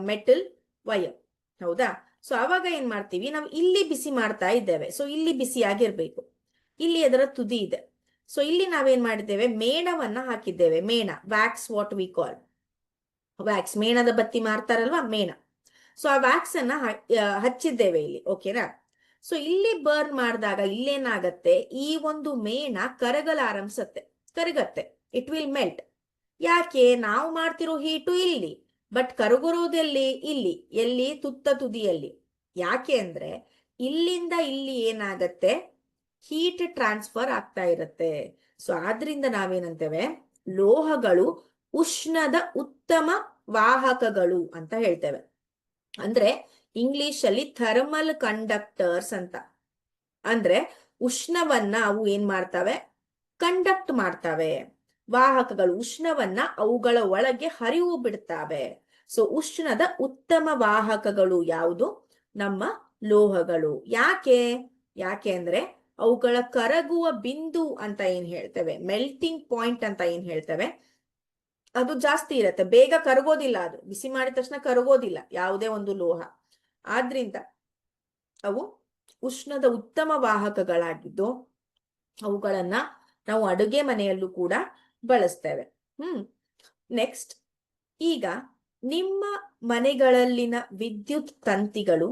metal wire, ಹೌದಾ? ಸೊ ಅವಾಗ ಏನ್ ಮಾಡ್ತೀವಿ, ನಾವು ಇಲ್ಲಿ ಬಿಸಿ ಮಾಡ್ತಾ ಇದ್ದೇವೆ. ಸೊ ಇಲ್ಲಿ ಬಿಸಿ ಆಗಿರ್ಬೇಕು. ಇಲ್ಲಿ ಅದರ ತುದಿ ಇದೆ. ಸೊ ಇಲ್ಲಿ ನಾವೇನ್ ಮಾಡಿದ್ದೇವೆ, ಮೇಣವನ್ನ ಹಾಕಿದ್ದೇವೆ. ಮೇಣ, wax, what we call wax. ಮೇಣದ ಬತ್ತಿ ಮಾರ್ತಾರಲ್ವಾ, ಮೇಣ. ಸೊ ಆ ವ್ಯಾಕ್ಸ್ ಅನ್ನ ಹಚ್ಚಿದ್ದೇವೆ ಇಲ್ಲಿ. ಓಕೆನಾ? ಸೊ ಇಲ್ಲಿ ಬರ್ನ್ ಮಾಡಿದಾಗ ಇಲ್ಲೇನಾಗತ್ತೆ, ಈ ಒಂದು ಮೇಣ ಕರಗಲಾರಂಭಿಸತ್ತೆ, ಕರಗತ್ತೆ. It will melt. ಯಾಕೆ? ನಾವು ಮಾಡ್ತಿರೋ ಹೀಟು ಇಲ್ಲಿ, ಬಟ್ ಕರಗುರೋದೆಲ್ಲಿ? ಇಲ್ಲಿ. ಎಲ್ಲಿ? ತುತ್ತ ತುದಿಯಲ್ಲಿ. ಯಾಕೆ ಅಂದ್ರೆ ಇಲ್ಲಿಂದ ಇಲ್ಲಿ ಏನಾಗತ್ತೆ, ಹೀಟ್ ಟ್ರಾನ್ಸ್ಫರ್ ಆಗ್ತಾ ಇರತ್ತೆ. ಸೊ ಆದ್ರಿಂದ ನಾವೇನಂತೇವೆ, ಲೋಹಗಳು ಉಷ್ಣದ ಉತ್ತಮ ವಾಹಕಗಳು ಅಂತ ಹೇಳ್ತೇವೆ. ಅಂದ್ರೆ ಇಂಗ್ಲಿಷ್ ಅಲ್ಲಿ ಥರ್ಮಲ್ ಕಂಡಕ್ಟರ್ಸ್ ಅಂತ. ಅಂದ್ರೆ ಉಷ್ಣವನ್ನ ಅವು ಏನ್ ಮಾಡ್ತವೆ, ಕಂಡಕ್ಟ್ ಮಾಡ್ತವೆ. ವಾಹಕಗಳು ಉಷ್ಣವನ್ನ ಅವುಗಳ ಒಳಗೆ ಹರಿವು ಬಿಡ್ತವೆ. ಸೊ ಉಷ್ಣದ ಉತ್ತಮ ವಾಹಕಗಳು ಯಾವುದು? ನಮ್ಮ ಲೋಹಗಳು. ಯಾಕೆ? ಯಾಕೆ ಅಂದ್ರೆ ಅವುಗಳ ಕರಗುವ ಬಿಂದು ಅಂತ ಏನ್ ಹೇಳ್ತೇವೆ, ಮೆಲ್ಟಿಂಗ್ ಪಾಯಿಂಟ್ ಅಂತ ಏನ್ ಹೇಳ್ತೇವೆ, ಅದು ಜಾಸ್ತಿ ಇರತ್ತೆ. ಬೇಗ ಕರಗೋದಿಲ್ಲ, ಅದು ಬಿಸಿ ಮಾಡಿದ ತಕ್ಷಣ ಕರಗೋದಿಲ್ಲ ಯಾವುದೇ ಒಂದು ಲೋಹ. ಆದ್ರಿಂದ ಅವು ಉಷ್ಣದ ಉತ್ತಮ ವಾಹಕಗಳಾಗಿದ್ದು ಅವುಗಳನ್ನ ನಾವು ಅಡುಗೆ ಮನೆಯಲ್ಲೂ ಕೂಡ ಬಳಸ್ತೇವೆ. ನೆಕ್ಸ್ಟ್, ಈಗ ನಿಮ್ಮ ಮನೆಗಳಲ್ಲಿನ ವಿದ್ಯುತ್ ತಂತಿಗಳು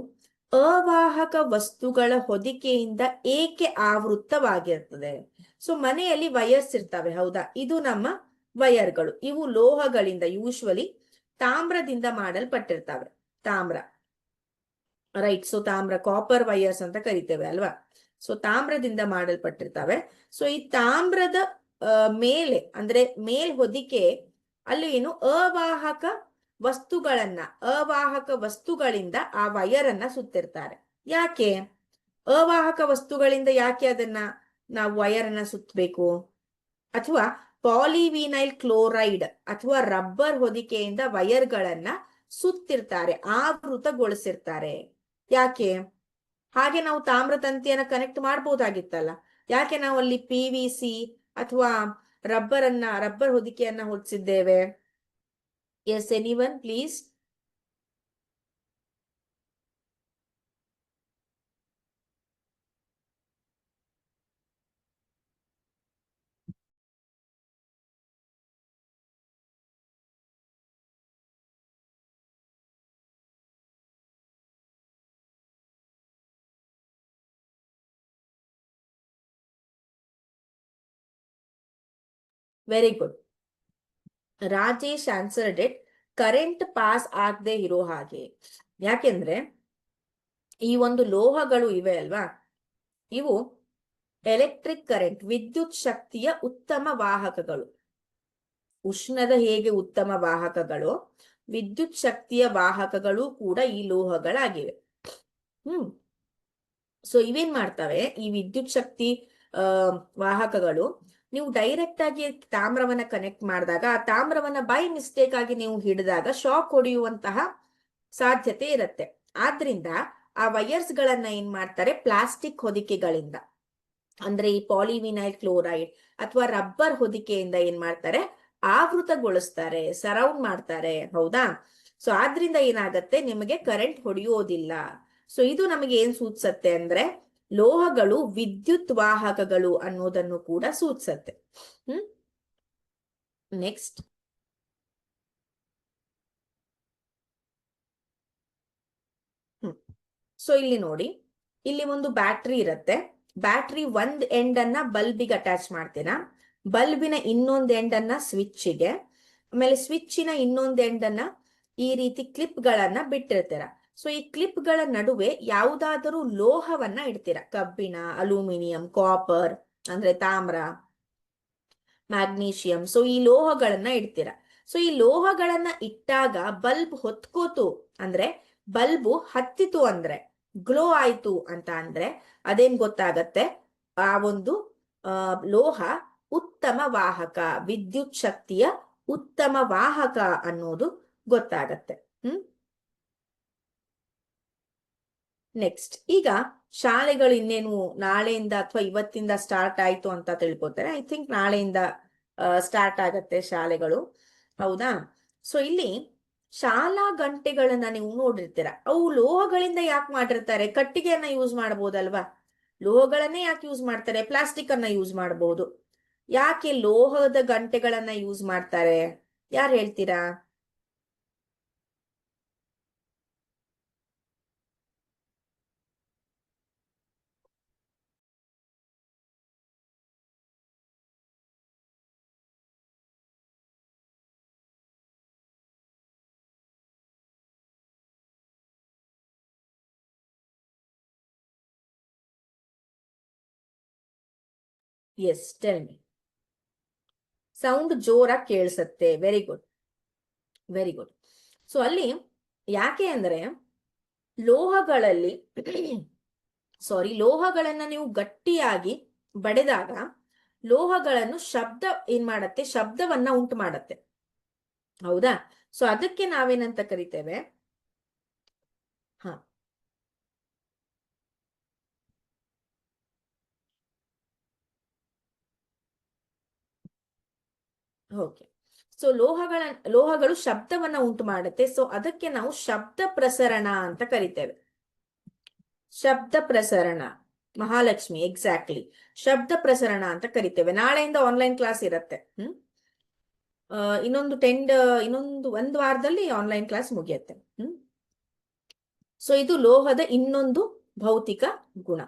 ಅವಾಹಕ ವಸ್ತುಗಳ ಹೊದಿಕೆಯಿಂದ ಏಕೆ ಆವೃತ್ತವಾಗಿರ್ತದೆ? ಸೊ ಮನೆಯಲ್ಲಿ ವಯರ್ಸ್ ಇರ್ತವೆ, ಹೌದಾ? ಇದು ನಮ್ಮ ವಯರ್ಗಳು. ಇವು ಲೋಹಗಳಿಂದ, ಯೂಶ್ವಲಿ ತಾಮ್ರದಿಂದ ಮಾಡಲ್ಪಟ್ಟಿರ್ತವೆ. ತಾಮ್ರ, ರೈಟ್? ಸೊ ತಾಮ್ರ, ಕಾಪರ್ ವಯರ್ಸ್ ಅಂತ ಕರಿತೇವೆ ಅಲ್ವಾ? ಸೊ ತಾಮ್ರದಿಂದ ಮಾಡಲ್ಪಟ್ಟಿರ್ತವೆ. ಸೊ ಈ ತಾಮ್ರದ ಮೇಲೆ ಅಂದ್ರೆ ಮೇಲ್ ಹೊದಿಕೆ ಅಲ್ಲಿ ಏನು ಅವಾಹಕ ವಸ್ತುಗಳಿಂದ ಆ ವಯರ್ ಅನ್ನ ಸುತ್ತಿರ್ತಾರೆ. ಯಾಕೆ ಅವಾಹಕ ವಸ್ತುಗಳಿಂದ ಯಾಕೆ ಅದನ್ನ ನಾವು ವಯರ್ ಅನ್ನ ಸುತ್ತಬೇಕು? ಅಥವಾ ಪಾಲಿವಿನೈಲ್ ಕ್ಲೋರೈಡ್ ಅಥವಾ ರಬ್ಬರ್ ಹೊದಿಕೆಯಿಂದ ವಯರ್ಗಳನ್ನ ಸುತ್ತಿರ್ತಾರೆ, ಆವೃತಗೊಳಿಸಿರ್ತಾರೆ. ಯಾಕೆ? ಹಾಗೆ ನಾವು ತಾಮ್ರ ತಂತಿಯನ್ನ ಕನೆಕ್ಟ್ ಮಾಡ್ಬೋದಾಗಿತ್ತಲ್ಲ. ಯಾಕೆ ನಾವು ಅಲ್ಲಿ PVC ಅಥವಾ ರಬ್ಬರ್ ಹೊದಿಕೆಯನ್ನ ಹೊದಿಸಿದ್ದೇವೆ? Yes, anyone please? Very good. Rajesh answered it. Current pass ಆಗದೆ ಇರೋ ಹಾಗೆ. ಯಾಕೆಂದ್ರೆ ಈ ಒಂದು ಲೋಹಗಳು ಇವೆ ಅಲ್ವಾ, ಇವು ಎಲೆಕ್ಟ್ರಿಕ್ ಕರೆಂಟ್, ವಿದ್ಯುತ್ ಶಕ್ತಿಯ ಉತ್ತಮ ವಾಹಕಗಳು. ಉಷ್ಣದ ಹೇಗೆ ಉತ್ತಮ ವಾಹಕಗಳು, ವಿದ್ಯುತ್ ಶಕ್ತಿಯ ವಾಹಕಗಳು ಕೂಡ ಈ ಲೋಹಗಳಾಗಿವೆ. ಸೊ ಇವೇನ್ ಮಾಡ್ತವೆ, ಈ ವಿದ್ಯುತ್ ಶಕ್ತಿ ವಾಹಕಗಳು, ನೀವು ಡೈರೆಕ್ಟ್ ಆಗಿ ತಾಮ್ರವನ್ನ ಕನೆಕ್ಟ್ ಮಾಡಿದಾಗ ಆ ತಾಮ್ರವನ್ನ ಬೈ ಮಿಸ್ಟೇಕ್ ಆಗಿ ನೀವು ಹಿಡಿದಾಗ ಶಾಕ್ ಹೊಡೆಯುವಂತಹ ಸಾಧ್ಯತೆ ಇರುತ್ತೆ. ಆದ್ರಿಂದ ಆ ವೈರ್ಸ್ ಗಳನ್ನ ಏನ್ ಮಾಡ್ತಾರೆ, ಪ್ಲಾಸ್ಟಿಕ್ ಹೊದಿಕೆಗಳಿಂದ, ಅಂದ್ರೆ ಈ ಪಾಲಿವಿನೈಲ್ ಕ್ಲೋರೈಡ್ ಅಥವಾ ರಬ್ಬರ್ ಹೊದಿಕೆಯಿಂದ ಏನ್ ಮಾಡ್ತಾರೆ, ಆವೃತಗೊಳಿಸ್ತಾರೆ, ಸರೌಂಡ್ ಮಾಡ್ತಾರೆ. ಹೌದಾ? ಸೊ ಆದ್ರಿಂದ ಏನಾಗತ್ತೆ, ನಿಮಗೆ ಕರೆಂಟ್ ಹೊಡೆಯೋದಿಲ್ಲ. ಸೊ ಇದು ನಮಗೆ ಏನ್ ಸೂಚಿಸತ್ತೆ ಅಂದ್ರೆ, ಲೋಹಗಳು ವಿದ್ಯುತ್ ವಾಹಕಗಳು ಅನ್ನೋದನ್ನು ಕೂಡ ಸೂಚಿಸತ್ತೆ. ನೆಕ್ಸ್ಟ್, ಸೊ ಇಲ್ಲಿ ನೋಡಿ, ಇಲ್ಲಿ ಒಂದು ಬ್ಯಾಟ್ರಿ ಇರುತ್ತೆ. ಬ್ಯಾಟ್ರಿ ಒಂದ್ ಎಂಡ್ ಅನ್ನ ಬಲ್ಬಿಗೆ ಅಟ್ಯಾಚ್ ಮಾಡ್ತೀರಾ, ಬಲ್ಬಿನ ಇನ್ನೊಂದ್ ಎಂಡ್ ಅನ್ನ ಸ್ವಿಚ್ಗೆ, ಆಮೇಲೆ ಸ್ವಿಚ್ನ ಇನ್ನೊಂದ್ ಎಂಡ್ ಅನ್ನ ಈ ರೀತಿ ಕ್ಲಿಪ್ ಗಳನ್ನ ಬಿಟ್ಟಿರ್ತೀರ. ಸೊ ಈ ಕ್ಲಿಪ್ ಗಳ ನಡುವೆ ಯಾವುದಾದರೂ ಲೋಹವನ್ನ ಇಡ್ತೀರಾ, ಕಬ್ಬಿಣ, ಅಲ್ಯೂಮಿನಿಯಂ, ಕಾಪರ್ ಅಂದ್ರೆ ತಾಮ್ರ, ಮ್ಯಾಗ್ನೀಷಿಯಂ. ಸೊ ಈ ಲೋಹಗಳನ್ನ ಇಡ್ತೀರಾ. ಸೊ ಈ ಲೋಹಗಳನ್ನ ಇಟ್ಟಾಗ ಬಲ್ಬ್ ಹೊತ್ಕೋತು ಅಂದ್ರೆ, ಬಲ್ಬು ಹತ್ತಿತು ಅಂದ್ರೆ, ಗ್ಲೋ ಆಯ್ತು ಅಂತ ಅಂದ್ರೆ ಅದೇನ್ ಗೊತ್ತಾಗತ್ತೆ, ಆ ಒಂದು ಲೋಹ ಉತ್ತಮ ವಾಹಕ, ವಿದ್ಯುತ್ ಶಕ್ತಿಯ ಉತ್ತಮ ವಾಹಕ ಅನ್ನೋದು ಗೊತ್ತಾಗತ್ತೆ. ನೆಕ್ಸ್ಟ್, ಈಗ ಶಾಲೆಗಳು ಇನ್ನೇನು ನಾಳೆಯಿಂದ ಅಥವಾ ಇವತ್ತಿಂದ ಸ್ಟಾರ್ಟ್ ಆಯ್ತು ಅಂತ ತಿಳ್ಕೊತಾರೆ. ಐ ಥಿಂಕ್ ನಾಳೆಯಿಂದ ಸ್ಟಾರ್ಟ್ ಆಗತ್ತೆ ಶಾಲೆಗಳು. ಹೌದಾ? ಸೊ ಇಲ್ಲಿ ಶಾಲಾ ಗಂಟೆಗಳನ್ನ ನೀವು ನೋಡಿರ್ತೀರ, ಅವು ಲೋಹಗಳಿಂದ ಯಾಕೆ ಮಾಡಿರ್ತಾರೆ? ಕಟ್ಟಿಗೆಯನ್ನ ಯೂಸ್ ಮಾಡಬಹುದಲ್ವಾ, ಲೋಹಗಳನ್ನೇ ಯಾಕೆ ಯೂಸ್ ಮಾಡ್ತಾರೆ? ಪ್ಲಾಸ್ಟಿಕ್ ಅನ್ನ ಯೂಸ್ ಮಾಡಬಹುದು. ಯಾಕೆ ಲೋಹದ ಗಂಟೆಗಳನ್ನ ಯೂಸ್ ಮಾಡ್ತಾರೆ? ಯಾರು ಹೇಳ್ತೀರಾ? S, tell me. ಸೌಂಡ್ ಜೋರಾಗಿ ಕೇಳಿಸತ್ತೆ. Very good, very good. So ಅಲ್ಲಿ ಯಾಕೆ ಅಂದ್ರೆ, ಲೋಹಗಳಲ್ಲಿ ಸಾರಿ, ಲೋಹಗಳನ್ನ ನೀವು ಗಟ್ಟಿಯಾಗಿ ಬಡೆದಾಗ ಲೋಹಗಳನ್ನು ಶಬ್ದ ಏನ್ ಮಾಡತ್ತೆ, ಶಬ್ದವನ್ನ ಉಂಟು ಮಾಡತ್ತೆ. ಹೌದಾ? ಸೊ ಅದಕ್ಕೆ ನಾವೇನಂತ ಕರಿತೇವೆ, ಹ ಓಕೆ. ಸೊ ಲೋಹಗಳು ಶಬ್ದವನ್ನ ಉಂಟು ಮಾಡುತ್ತೆ. ಸೊ ಅದಕ್ಕೆ ನಾವು ಶಬ್ದ ಪ್ರಸರಣ ಅಂತ ಕರಿತೇವೆ. ಶಬ್ದ ಪ್ರಸರಣ, ಮಹಾಲಕ್ಷ್ಮಿ, ಎಕ್ಸಾಕ್ಟ್ಲಿ, ಶಬ್ದ ಪ್ರಸರಣ ಅಂತ ಕರಿತೇವೆ. ನಾಳೆಯಿಂದ ಆನ್ಲೈನ್ ಕ್ಲಾಸ್ ಇರತ್ತೆ. ಇನ್ನೊಂದು ಒಂದು ವಾರದಲ್ಲಿ ಆನ್ಲೈನ್ ಕ್ಲಾಸ್ ಮುಗಿಯತ್ತೆ. ಸೊ ಇದು ಲೋಹದ ಇನ್ನೊಂದು ಭೌತಿಕ ಗುಣ.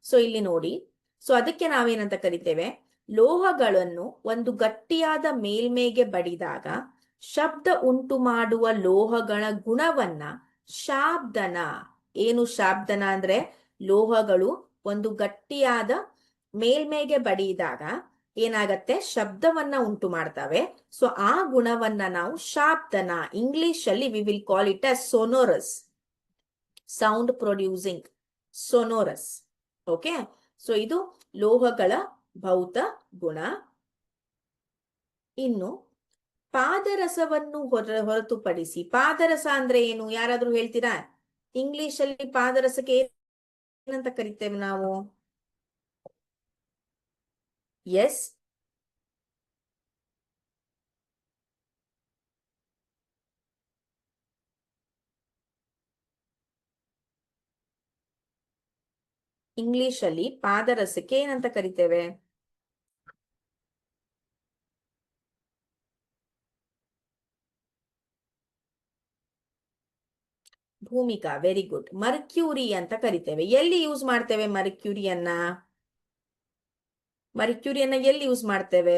ಸೊ ಇಲ್ಲಿ ನೋಡಿ, ಸೊ ಅದಕ್ಕೆ ನಾವೇನಂತ ಕರಿತೇವೆ, ಲೋಹಗಳನ್ನು ಒಂದು ಗಟ್ಟಿಯಾದ ಮೇಲ್ಮೆಗೆ ಬಡಿದಾಗ ಶಬ್ದ ಉಂಟು ಮಾಡುವ ಲೋಹಗಳ ಗುಣವನ್ನ ಶಾಬ್ದನ. ಏನು ಶಾಬ್ದನ ಅಂದ್ರೆ, ಲೋಹಗಳು ಒಂದು ಗಟ್ಟಿಯಾದ ಮೇಲ್ಮೆಗೆ ಬಡಿದಾಗ ಏನಾಗತ್ತೆ, ಶಬ್ದವನ್ನ ಉಂಟು ಮಾಡ್ತವೆ. ಸೊ ಆ ಗುಣವನ್ನ ನಾವು ಶಾಬ್ದನ, ಇಂಗ್ಲಿಷ್ ಅಲ್ಲಿ we will call it as sonorous, sound producing, sonorous. Okay. So ಇದು ಲೋಹಗಳ ಭೌತ ಗುಣ. ಇನ್ನು ಪಾದರಸವನ್ನು ಹೊರತುಪಡಿಸಿ, ಪಾದರಸ ಅಂದ್ರೆ ಏನು, ಯಾರಾದ್ರೂ ಹೇಳ್ತೀರಾ? ಇಂಗ್ಲಿಷ್ ಅಲ್ಲಿ ಪಾದರಸಕ್ಕೆ ಏನಂತ ಕರಿತೇವೆ ನಾವು? ಎಸ್, ಇಂಗ್ಲಿಷ್ ಅಲ್ಲಿ ಪಾದರಸಕ್ಕೆ ಏನಂತ ಕರಿತೇವೆ? Bhoomika, very good. ಮರ್ಕ್ಯೂರಿ ಅಂತ ಕರಿತೇವೆ. ಎಲ್ಲಿ ಯೂಸ್ ಮಾಡ್ತೇವೆ ಮರ್ಕ್ಯೂರಿಯನ್ನ? ಮರ್ಕ್ಯೂರಿಯನ್ನ ಎಲ್ಲಿ ಯೂಸ್ ಮಾಡ್ತೇವೆ?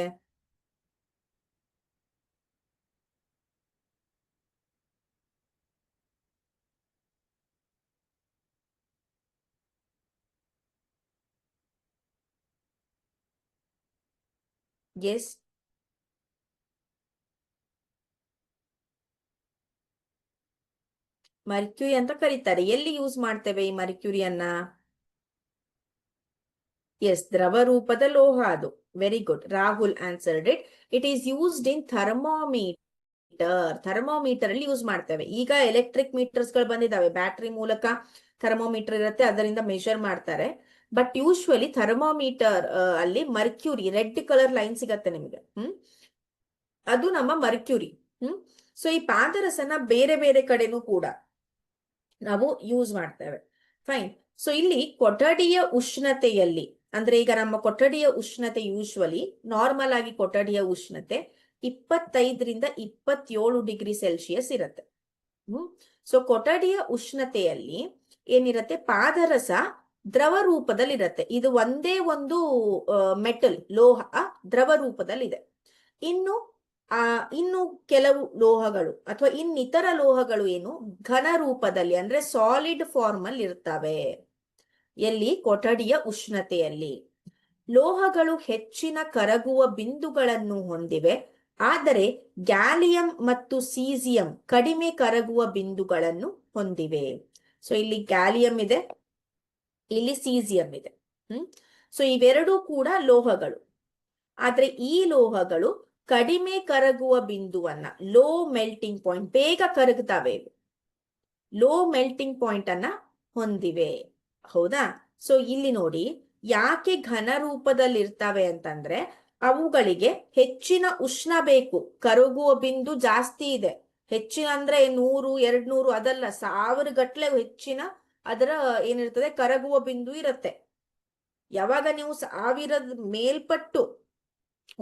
ಎಸ್. ಮರ್ಕ್ಯೂರಿ ಅಂತ ಕರೀತಾರೆ. ಎಲ್ಲಿ ಯೂಸ್ ಮಾಡ್ತೇವೆ ಈ ಮರ್ಕ್ಯೂರಿಯನ್ನ? ಎಸ್, ದ್ರವ ರೂಪದ ಲೋಹ ಅದು. Very good, Rahul answered it. It is used in thermometer ಅಲ್ಲಿ ಯೂಸ್ ಮಾಡ್ತೇವೆ. ಈಗ ಎಲೆಕ್ಟ್ರಿಕ್ ಮೀಟರ್ಸ್ ಗಳು ಬಂದಿದ್ದಾವೆ, ಬ್ಯಾಟ್ರಿ ಮೂಲಕ ಥರ್ಮೋಮೀಟರ್ ಇರುತ್ತೆ, ಅದರಿಂದ ಮೆಷರ್ ಮಾಡ್ತಾರೆ. ಬಟ್ ಯೂಶ್ವಲಿ ಥರ್ಮೋಮೀಟರ್ ಅಲ್ಲಿ ಮರ್ಕ್ಯೂರಿ, ರೆಡ್ ಕಲರ್ ಲೈನ್ ಸಿಗತ್ತೆ ನಿಮಗೆ, ಅದು ನಮ್ಮ ಮರ್ಕ್ಯೂರಿ. ಸೊ ಈ ಪಾದರಸನ ಬೇರೆ ಬೇರೆ ಕಡೆನೂ ಕೂಡ ನಾವು ಯೂಸ್ ಮಾಡ್ತೇವೆ. ಫೈನ್. ಸೊ ಇಲ್ಲಿ ಕೊಠಡಿಯ ಉಷ್ಣತೆಯಲ್ಲಿ, ಅಂದ್ರೆ ಈಗ ನಮ್ಮ ಕೊಠಡಿಯ ಉಷ್ಣತೆ ಯೂಶ್ವಲಿ ನಾರ್ಮಲ್ ಆಗಿ ಕೊಠಡಿಯ ಉಷ್ಣತೆ 25ರಿಂದ 27 ಡಿಗ್ರಿ ಸೆಲ್ಸಿಯಸ್ ಇರುತ್ತೆ. ಸೊ ಕೊಠಡಿಯ ಉಷ್ಣತೆಯಲ್ಲಿ ಏನಿರತ್ತೆ, ಪಾದರಸ ದ್ರವ ರೂಪದಲ್ಲಿರತ್ತೆ. ಇದು ಒಂದೇ ಒಂದು ಮೆಟಲ್, ಲೋಹ ದ್ರವ ರೂಪದಲ್ಲಿದೆ. ಇನ್ನು ಕೆಲವು ಲೋಹಗಳು ಅಥವಾ ಇನ್ನಿತರ ಲೋಹಗಳು ಏನು, ಘನ ರೂಪದಲ್ಲಿ ಅಂದ್ರೆ ಸಾಲಿಡ್ ಫಾರ್ಮ್ ಅಲ್ಲಿ ಇರ್ತವೆ. ಎಲ್ಲಿ? ಕೊಠಡಿಯ ಉಷ್ಣತೆಯಲ್ಲಿ. ಲೋಹಗಳು ಹೆಚ್ಚಿನ ಕರಗುವ ಬಿಂದುಗಳನ್ನು ಹೊಂದಿವೆ, ಆದರೆ ಗ್ಯಾಲಿಯಂ ಮತ್ತು ಸೀಸಿಯಂ ಕಡಿಮೆ ಕರಗುವ ಬಿಂದುಗಳನ್ನು ಹೊಂದಿವೆ. ಸೊ ಇಲ್ಲಿ ಗ್ಯಾಲಿಯಂ ಇದೆ, ಇಲ್ಲಿ ಸೀಸಿಯಂ ಇದೆ. ಸೊ ಇವೆರಡೂ ಕೂಡ ಲೋಹಗಳು. ಆದ್ರೆ ಈ ಲೋಹಗಳು ಕಡಿಮೆ ಕರಗುವ ಬಿಂದುವನ್ನ, ಲೋ ಮೆಲ್ಟಿಂಗ್ ಪಾಯಿಂಟ್, ಬೇಗ ಕರಗುತ್ತವೆ, ಲೋ ಮೆಲ್ಟಿಂಗ್ ಪಾಯಿಂಟ್ ಅನ್ನ ಹೊಂದಿವೆ. ಹೌದಾ? ಸೊ ಇಲ್ಲಿ ನೋಡಿ, ಯಾಕೆ ಘನ ರೂಪದಲ್ಲಿ ಇರ್ತವೆ ಅಂತಂದ್ರೆ ಅವುಗಳಿಗೆ ಹೆಚ್ಚಿನ ಉಷ್ಣ ಬೇಕು, ಕರಗುವ ಬಿಂದು ಜಾಸ್ತಿ ಇದೆ. ಹೆಚ್ಚಿನ ಅಂದ್ರೆ 100, 200 ಅದಲ್ಲ, 1000 ಗಟ್ಲೆ ಹೆಚ್ಚಿನ ಅದರ ಏನಿರ್ತದೆ, ಕರಗುವ ಬಿಂದು ಇರುತ್ತೆ. ಯಾವಾಗ ನೀವು 1000 ಮೇಲ್ಪಟ್ಟು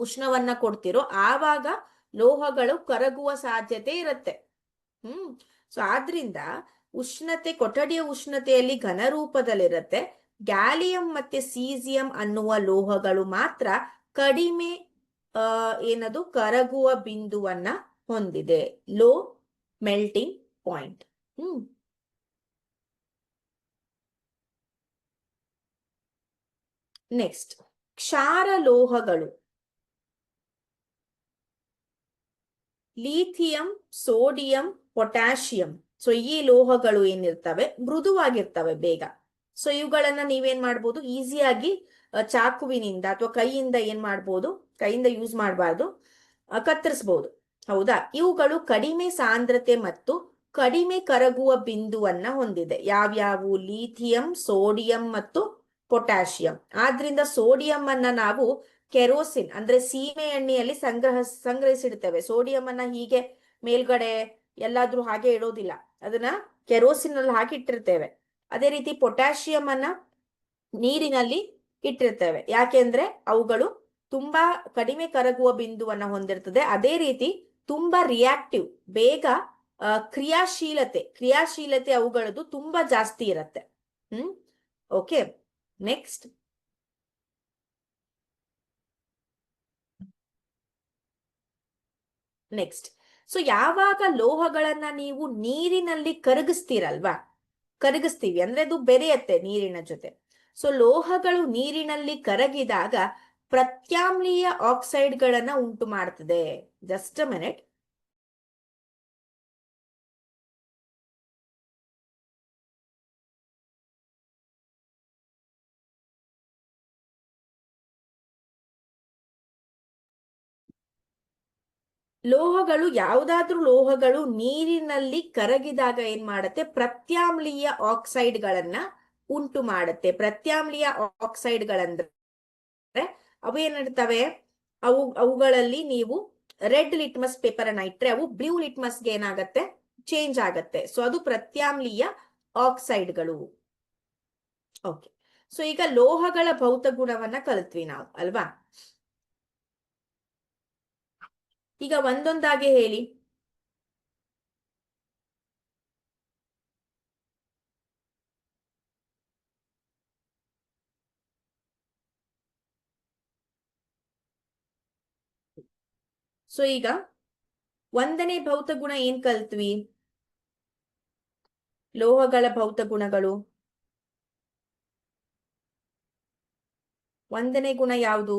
ಉಷ್ಣವನ್ನ ಕೊಡ್ತಿರೋ ಆವಾಗ ಲೋಹಗಳು ಕರಗುವ ಸಾಧ್ಯತೆ ಇರುತ್ತೆ. ಸೊ ಆದ್ರಿಂದ ಉಷ್ಣತೆ, ಕೊಠಡಿಯ ಉಷ್ಣತೆಯಲ್ಲಿ ಘನ ರೂಪದಲ್ಲಿರುತ್ತೆ. ಗ್ಯಾಲಿಯಂ ಮತ್ತೆ ಸೀಸಿಯಂ ಅನ್ನುವ ಲೋಹಗಳು ಮಾತ್ರ ಕಡಿಮೆ ಏನದು, ಕರಗುವ ಬಿಂದುವನ್ನ ಹೊಂದಿದೆ, ಲೋ ಮೆಲ್ಟಿಂಗ್ ಪಾಯಿಂಟ್. ನೆಕ್ಸ್ಟ್, ಕ್ಷಾರ ಲೋಹಗಳು. Lithium, sodium, potassium. ಸೊ ಈ ಲೋಹಗಳು ಏನಿರ್ತವೆ, ಮೃದುವಾಗಿರ್ತವೆ ಬೇಗ. ಸೊ ಇವುಗಳನ್ನ ನೀವೇನ್ ಮಾಡ್ಬೋದು, ಈಸಿಯಾಗಿ ಚಾಕುವಿನಿಂದ ಅಥವಾ ಕೈಯಿಂದ ಏನ್ ಮಾಡ್ಬೋದು, ಕೈಯಿಂದ ಯೂಸ್ ಮಾಡಬಾರ್ದು, ಕತ್ತರಿಸಬಹುದು. ಹೌದಾ? ಇವುಗಳು ಕಡಿಮೆ ಸಾಂದ್ರತೆ ಮತ್ತು ಕಡಿಮೆ ಕರಗುವ ಬಿಂದುವನ್ನ ಹೊಂದಿದೆ. ಯಾವ್ಯಾವು? ಲಿಥಿಯಂ, ಸೋಡಿಯಂ ಮತ್ತು ಪೊಟ್ಯಾಷಿಯಂ. ಆದ್ರಿಂದ ಸೋಡಿಯಂ ಅನ್ನ ನಾವು ಕೆರೋಸಿನ್ ಅಂದ್ರೆ ಸೀಮೆ ಎಣ್ಣೆಯಲ್ಲಿ ಸಂಗ್ರಹಿಸಿಡ್ತೇವೆ. ಸೋಡಿಯಂ ಅನ್ನ ಹೀಗೆ ಮೇಲ್ಗಡೆ ಎಲ್ಲಾದ್ರೂ ಹಾಗೆ ಇಡೋದಿಲ್ಲ, ಅದನ್ನ ಕೆರೋಸಿನ್ ಅಲ್ಲಿ ಹಾಕಿ ಇಟ್ಟಿರ್ತೇವೆ. ಅದೇ ರೀತಿ ಪೊಟ್ಯಾಷಿಯಂ ಅನ್ನ ನೀರಿನಲ್ಲಿ ಇಟ್ಟಿರ್ತೇವೆ. ಯಾಕೆಂದ್ರೆ ಅವುಗಳು ತುಂಬಾ ಕಡಿಮೆ ಕರಗುವ ಬಿಂದುವನ್ನ ಹೊಂದಿರ್ತದೆ. ಅದೇ ರೀತಿ ತುಂಬಾ ರಿಯಾಕ್ಟಿವ್, ಬೇಗ ಕ್ರಿಯಾಶೀಲತೆ ಅವುಗಳದ್ದು ತುಂಬಾ ಜಾಸ್ತಿ ಇರತ್ತೆ. Okay, next. ಸೊ ಯಾವಾಗ ಲೋಹಗಳನ್ನ ನೀವು ನೀರಿನಲ್ಲಿ ಕರಗಿಸ್ತೀವಿ ಅಂದ್ರೆ ಅದು ಬೆರೆಯತ್ತೆ ನೀರಿನ ಜೊತೆ. ಸೊ ಲೋಹಗಳು ನೀರಿನಲ್ಲಿ ಕರಗಿದಾಗ ಪ್ರತ್ಯಾಮ್ಲೀಯ ಆಕ್ಸೈಡ್ಗಳನ್ನ ಉಂಟು ಮಾಡ್ತದೆ. Just a minute. ಲೋಹಗಳು ನೀರಿನಲ್ಲಿ ಕರಗಿದಾಗ ಏನ್ ಮಾಡತ್ತೆ, ಪ್ರತ್ಯಾಮ್ಲೀಯ ಆಕ್ಸೈಡ್ಗಳನ್ನ ಉಂಟು ಮಾಡುತ್ತೆ. ಪ್ರತ್ಯಾಮ್ಲೀಯ ಆಕ್ಸೈಡ್ಗಳಂದ್ರೆ ಅವು ಏನಿರ್ತವೆ, ಅವುಗಳಲ್ಲಿ ನೀವು ರೆಡ್ ಲಿಟ್ಮಸ್ ಪೇಪರ್ ಅನ್ನ ಇಟ್ರೆ ಅವು ಬ್ಲೂ ಲಿಟ್ಮಸ್ಗೆ ಏನಾಗತ್ತೆ, ಚೇಂಜ್ ಆಗತ್ತೆ. ಸೊ ಅದು ಪ್ರತ್ಯಾಮ್ಲೀಯ ಆಕ್ಸೈಡ್ಗಳು. ಓಕೆ, ಸೊ ಈಗ ಲೋಹಗಳ ಭೌತ ಗುಣವನ್ನ ಕಲಿತ್ವಿ ನಾವು ಅಲ್ವಾ? ಈಗ ಒಂದೊಂದಾಗಿ ಹೇಳಿ. ಸೊ ಈಗ 1ನೇ ಭೌತ ಗುಣ ಏನ್ ಕಲ್ತ್ವಿ? ಲೋಹಗಳ ಭೌತ ಗುಣಗಳು. 1ನೇ ಗುಣ ಯಾವುದು?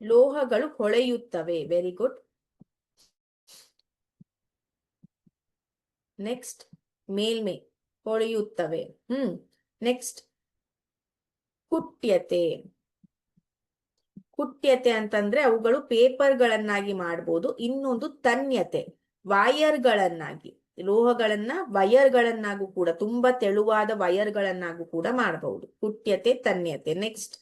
ಲೋಹಗಳು ಹೊಳೆಯುತ್ತವೆ. Very good. ನೆಕ್ಸ್ಟ್ ಮೇಲ್ಮೈ ಹೊಳೆಯುತ್ತವೆ. ನೆಕ್ಸ್ಟ್ ಕುಟ್ಯತೆ. ಕುಟ್ಯತೆ ಅಂತಂದ್ರೆ ಅವುಗಳು ಪೇಪರ್ಗಳನ್ನಾಗಿ ಮಾಡಬಹುದು. ಇನ್ನೊಂದು ತನ್ಯತೆ, ವೈರ್ಗಳನ್ನಾಗಿ, ಲೋಹಗಳನ್ನ ವೈರ್ಗಳನ್ನಾಗೂ ಕೂಡ, ತುಂಬಾ ತೆಳುವಾದ ವೈರ್ಗಳನ್ನಾಗೂ ಕೂಡ ಮಾಡಬಹುದು. ಕುಟ್ಯತೆ, ತನ್ಯತೆ. ನೆಕ್ಸ್ಟ್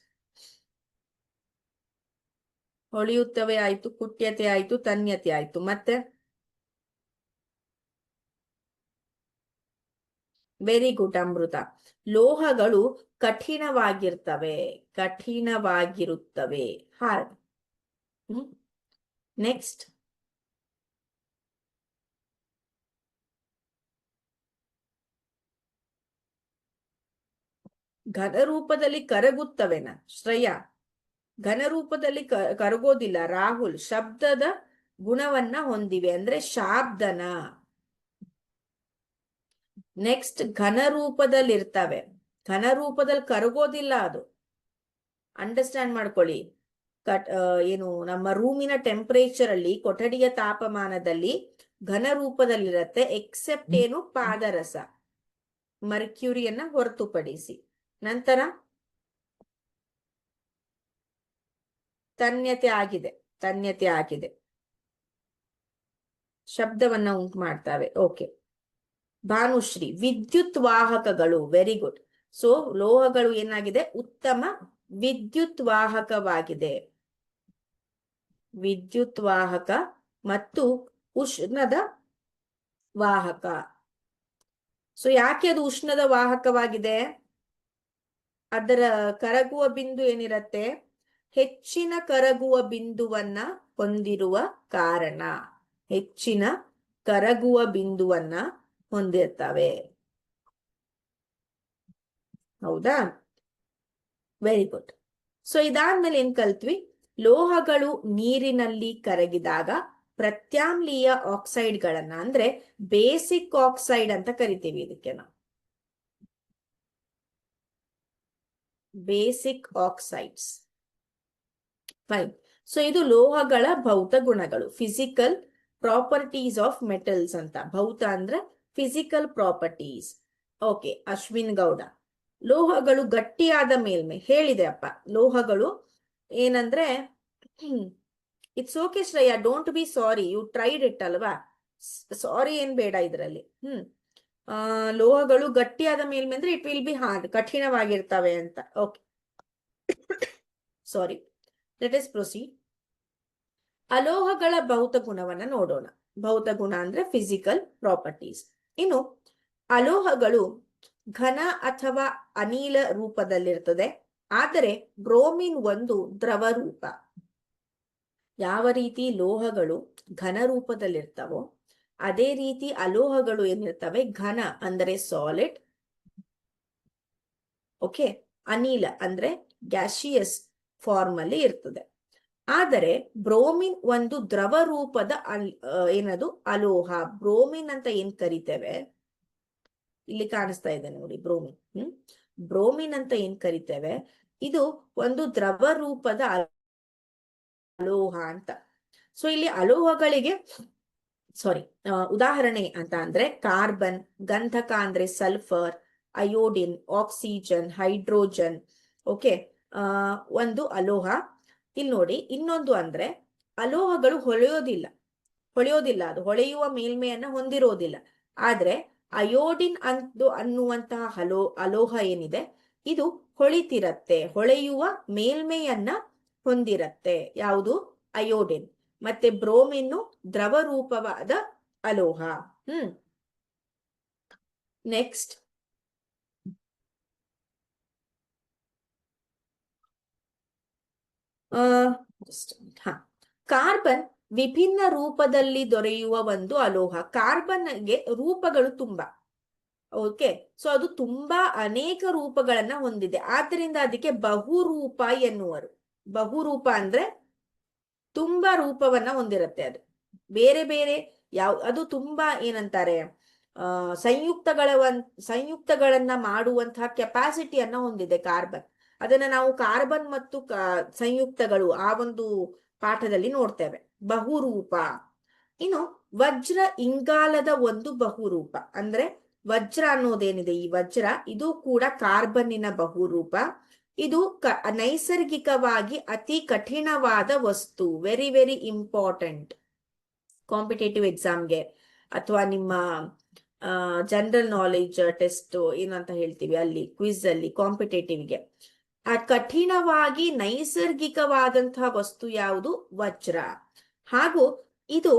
ಹೊಳೆಯುತ್ತವೆ ಆಯ್ತು, ಕುಟ್ಯತೆ ಆಯ್ತು, ತನ್ಯತೆ ಆಯ್ತು. ಮತ್ತೆ ವೆರಿ ಗುಡ್ ಅಮೃತ. ಲೋಹಗಳು ಕಠಿಣವಾಗಿರ್ತವೆ, ಕಠಿಣವಾಗಿರುತ್ತವೆ, ಹಾರ್ಡ್. ನೆಕ್ಸ್ಟ್ ಘನರೂಪದಲ್ಲಿ ಕರಗುತ್ತವೆನಾ ಶ್ರೇಯ? ಘನರೂಪದಲ್ಲಿ ಕರಗೋದಿಲ್ಲ ರಾಹುಲ್. ಶಬ್ದದ ಗುಣವನ್ನ ಹೊಂದಿವೆ ಅಂದ್ರೆ ಶಾಬ್ದನ. ನೆಕ್ಸ್ಟ್ ಘನರೂಪದಲ್ಲಿ ಇರ್ತವೆ, ಘನರೂಪದಲ್ಲಿ ಕರಗೋದಿಲ್ಲ ಅದು. ಅಂಡರ್ಸ್ಟ್ಯಾಂಡ್ ಮಾಡ್ಕೊಳ್ಳಿ. ಏನು ನಮ್ಮ ರೂಮಿನ ಟೆಂಪರೇಚರ್ ಅಲ್ಲಿ, ಕೊಠಡಿಯ ತಾಪಮಾನದಲ್ಲಿ ಘನರೂಪದಲ್ಲಿರತ್ತೆ, ಎಕ್ಸೆಪ್ಟ್ ಏನು ಪಾದರಸ, ಮರ್ಕ್ಯೂರಿಯನ್ನ ಹೊರತುಪಡಿಸಿ. ನಂತರ ತನ್ಯತೆ ಆಗಿದೆ, ತನ್ಯತೆ ಆಗಿದೆ, ಶಬ್ದವನ್ನ ಉಂಟು ಮಾಡ್ತವೆ. ಓಕೆ ಭಾನುಶ್ರೀ, ವಿದ್ಯುತ್ ವಾಹಕಗಳು. Very good. ಸೊ ಲೋಹಗಳು ಏನಾಗಿದೆ? ಉತ್ತಮ ವಿದ್ಯುತ್ ವಾಹಕವಾಗಿದೆ. ವಿದ್ಯುತ್ ವಾಹಕ ಮತ್ತು ಉಷ್ಣದ ವಾಹಕ. ಸೊ ಯಾಕೆ ಅದು ಉಷ್ಣದ ವಾಹಕವಾಗಿದೆ? ಅದರ ಕರಗುವ ಬಿಂದು ಏನಿರತ್ತೆ? ಹೆಚ್ಚಿನ ಕರಗುವ ಬಿಂದುವನ್ನ ಹೊಂದಿರುವ ಕಾರಣ. ಹೆಚ್ಚಿನ ಕರಗುವ ಬಿಂದುವನ್ನ ಹೊಂದಿರ್ತವೆ. ಹೌದಾ? Very good. ಸೊ ಇದಾದ್ಮೇಲೆ ಏನ್ ಕಲ್ತ್ವಿ? ಲೋಹಗಳು ನೀರಿನಲ್ಲಿ ಕರಗಿದಾಗ ಪ್ರತ್ಯಾಮ್ಲೀಯ ಆಕ್ಸೈಡ್ಗಳನ್ನ, ಅಂದ್ರೆ ಬೇಸಿಕ್ ಆಕ್ಸೈಡ್ ಅಂತ ಕರಿತೀವಿ ಇದಕ್ಕೆ ನಾವು, ಬೇಸಿಕ್ ಆಕ್ಸೈಡ್ಸ್. ಫೈನ್. ಸೊ ಇದು ಲೋಹಗಳ ಭೌತ ಗುಣಗಳು, ಫಿಸಿಕಲ್ ಪ್ರಾಪರ್ಟೀಸ್ ಆಫ್ ಮೆಟಲ್ಸ್ ಅಂತ. ಭೌತ ಅಂದ್ರೆ physical properties. Okay Ashwin Gowda, ಲೋಹಗಳು ಗಟ್ಟಿಯಾದ ಮೇಲ್ಮೈ. ಹೇಳಿದೆ ಅಪ್ಪ, ಲೋಹಗಳು ಏನಂದ್ರೆ, it's okay Shreya, don't be sorry, you tried it ಅಲ್ವಾ, ಸಾರಿ ಏನ್ ಬೇಡ ಇದರಲ್ಲಿ. ಲೋಹಗಳು ಗಟ್ಟಿಯಾದ ಮೇಲ್ಮೈ ಅಂದ್ರೆ ಇಟ್ ವಿಲ್ ಬಿ ಹಾರ್ಡ್, ಕಠಿಣವಾಗಿರ್ತವೆ ಅಂತ. Okay sorry, let us proceed. ಅಲೋಹಗಳ ಭೌತ ಗುಣವನ್ನ ನೋಡೋಣ. ಭೌತ ಗುಣ ಅಂದ್ರೆ ಫಿಸಿಕಲ್ ಪ್ರಾಪರ್ಟೀಸ್. ಇನ್ನು ಅಲೋಹಗಳು ಘನ ಅಥವಾ ಅನಿಲ ರೂಪದಲ್ಲಿರ್ತದೆ, ಆದರೆ ಬ್ರೋಮಿನ್ ಒಂದು ದ್ರವ ರೂಪ. ಯಾವ ರೀತಿ ಲೋಹಗಳು ಘನ ರೂಪದಲ್ಲಿರ್ತಾವೋ ಅದೇ ರೀತಿ ಅಲೋಹಗಳು ಏನಿರ್ತವೆ ಘನ ಅಂದರೆ ಸಾಲಿಡ್, ಓಕೆ, ಅನಿಲ ಅಂದ್ರೆ ಗ್ಯಾಸಿಯಸ್ ಫಾರ್ಮ್ ಅಲ್ಲಿ ಇರ್ತದೆ. ಆದರೆ ಬ್ರೋಮಿನ್ ಒಂದು ದ್ರವ ರೂಪದ ಏನದು ಅಲೋಹ. ಬ್ರೋಮಿನ್ ಅಂತ ಏನ್ ಕರಿತೇವೆ, ಇಲ್ಲಿ ಕಾಣಿಸ್ತಾ ಇದೆ ನೋಡಿ ಬ್ರೋಮಿನ್. ಬ್ರೋಮಿನ್ ಅಂತ ಏನ್ ಕರಿತೇವೆ, ಇದು ಒಂದು ದ್ರವ ರೂಪದ ಅಲೋಹ ಅಂತ. ಸೊ ಇಲ್ಲಿ ಅಲೋಹಗಳಿಗೆ ಉದಾಹರಣೆ ಅಂತ ಅಂದ್ರೆ ಕಾರ್ಬನ್, ಗಂಧಕ ಅಂದ್ರೆ sulphur, iodine, oxygen, hydrogen. Okay, ಒಂದು ಅಲೋಹ. ಇಲ್ಲಿ ನೋಡಿ ಇನ್ನೊಂದು ಅಂದ್ರೆ ಅಲೋಹಗಳು ಹೊಳೆಯೋದಿಲ್ಲ, ಅದು ಹೊಳೆಯುವ ಮೇಲ್ಮೆಯನ್ನ ಹೊಂದಿರೋದಿಲ್ಲ. ಆದ್ರೆ ಅಯೋಡಿನ್ ಅನ್ನುವಂತಹ ಅಲೋಹ ಏನಿದೆ ಇದು ಹೊಳಿತಿರತ್ತೆ, ಹೊಳೆಯುವ ಮೇಲ್ಮೆಯನ್ನ ಹೊಂದಿರತ್ತೆ. ಯಾವುದು? ಅಯೋಡಿನ್. ಮತ್ತೆ ಬ್ರೋಮಿನ್ ದ್ರವ ರೂಪವಾದ ಅಲೋಹ. ನೆಕ್ಸ್ಟ್ ಕಾರ್ಬನ್ ವಿಭಿನ್ನ ರೂಪದಲ್ಲಿ ದೊರೆಯುವ ಒಂದು ಅಲೋಹ. ಕಾರ್ಬನ್ಗೆ ರೂಪಗಳು ತುಂಬಾ, ಓಕೆ, ಸೊ ಅದು ತುಂಬಾ ಅನೇಕ ರೂಪಗಳನ್ನ ಹೊಂದಿದೆ, ಆದ್ದರಿಂದ ಅದಕ್ಕೆ ಬಹುರೂಪ ಎನ್ನುವರು. ಬಹುರೂಪ ಅಂದ್ರೆ ತುಂಬಾ ರೂಪವನ್ನ ಹೊಂದಿರುತ್ತೆ, ಅದು ಬೇರೆ ಬೇರೆ ಅದು ತುಂಬಾ ಏನಂತಾರೆ ಸಂಯುಕ್ತಗಳನ್ನ ಮಾಡುವಂತಹ ಕೆಪಾಸಿಟಿಯನ್ನ ಹೊಂದಿದೆ ಕಾರ್ಬನ್. ಅದನ್ನ ನಾವು ಕಾರ್ಬನ್ ಮತ್ತು ಸಂಯುಕ್ತಗಳು ಆ ಒಂದು ಪಾಠದಲ್ಲಿ ನೋಡ್ತೇವೆ. ಬಹುರೂಪ. ಇನ್ನು ವಜ್ರ ಇಂಗಾಲದ ಒಂದು ಬಹುರೂಪ. ಅಂದ್ರೆ ವಜ್ರ ಅನ್ನೋದೇನಿದೆ, ಈ ವಜ್ರ ಇದು ಕೂಡ ಕಾರ್ಬನ್ನಿನ ಬಹುರೂಪ. ಇದು ನೈಸರ್ಗಿಕವಾಗಿ ಅತಿ ಕಠಿಣವಾದ ವಸ್ತು. ವೆರಿ ವೆರಿ ಇಂಪಾರ್ಟೆಂಟ್ ಕಾಂಪಿಟೇಟಿವ್ ಎಕ್ಸಾಮ್ಗೆ ಅಥವಾ ನಿಮ್ಮ ಜನರಲ್ ನಾಲೆಡ್ಜ್ ಟೆಸ್ಟ್ ಏನಂತ ಹೇಳ್ತೀವಿ ಅಲ್ಲಿ ಕ್ವಿಜ್ ಅಲ್ಲಿ ಕಾಂಪಿಟೇಟಿವ್ಗೆ. ಆ ಕಠಿಣವಾಗಿ ನೈಸರ್ಗಿಕವಾದಂತಹ ವಸ್ತು ಯಾವುದು? ವಜ್ರ. ಹಾಗೂ ಇದು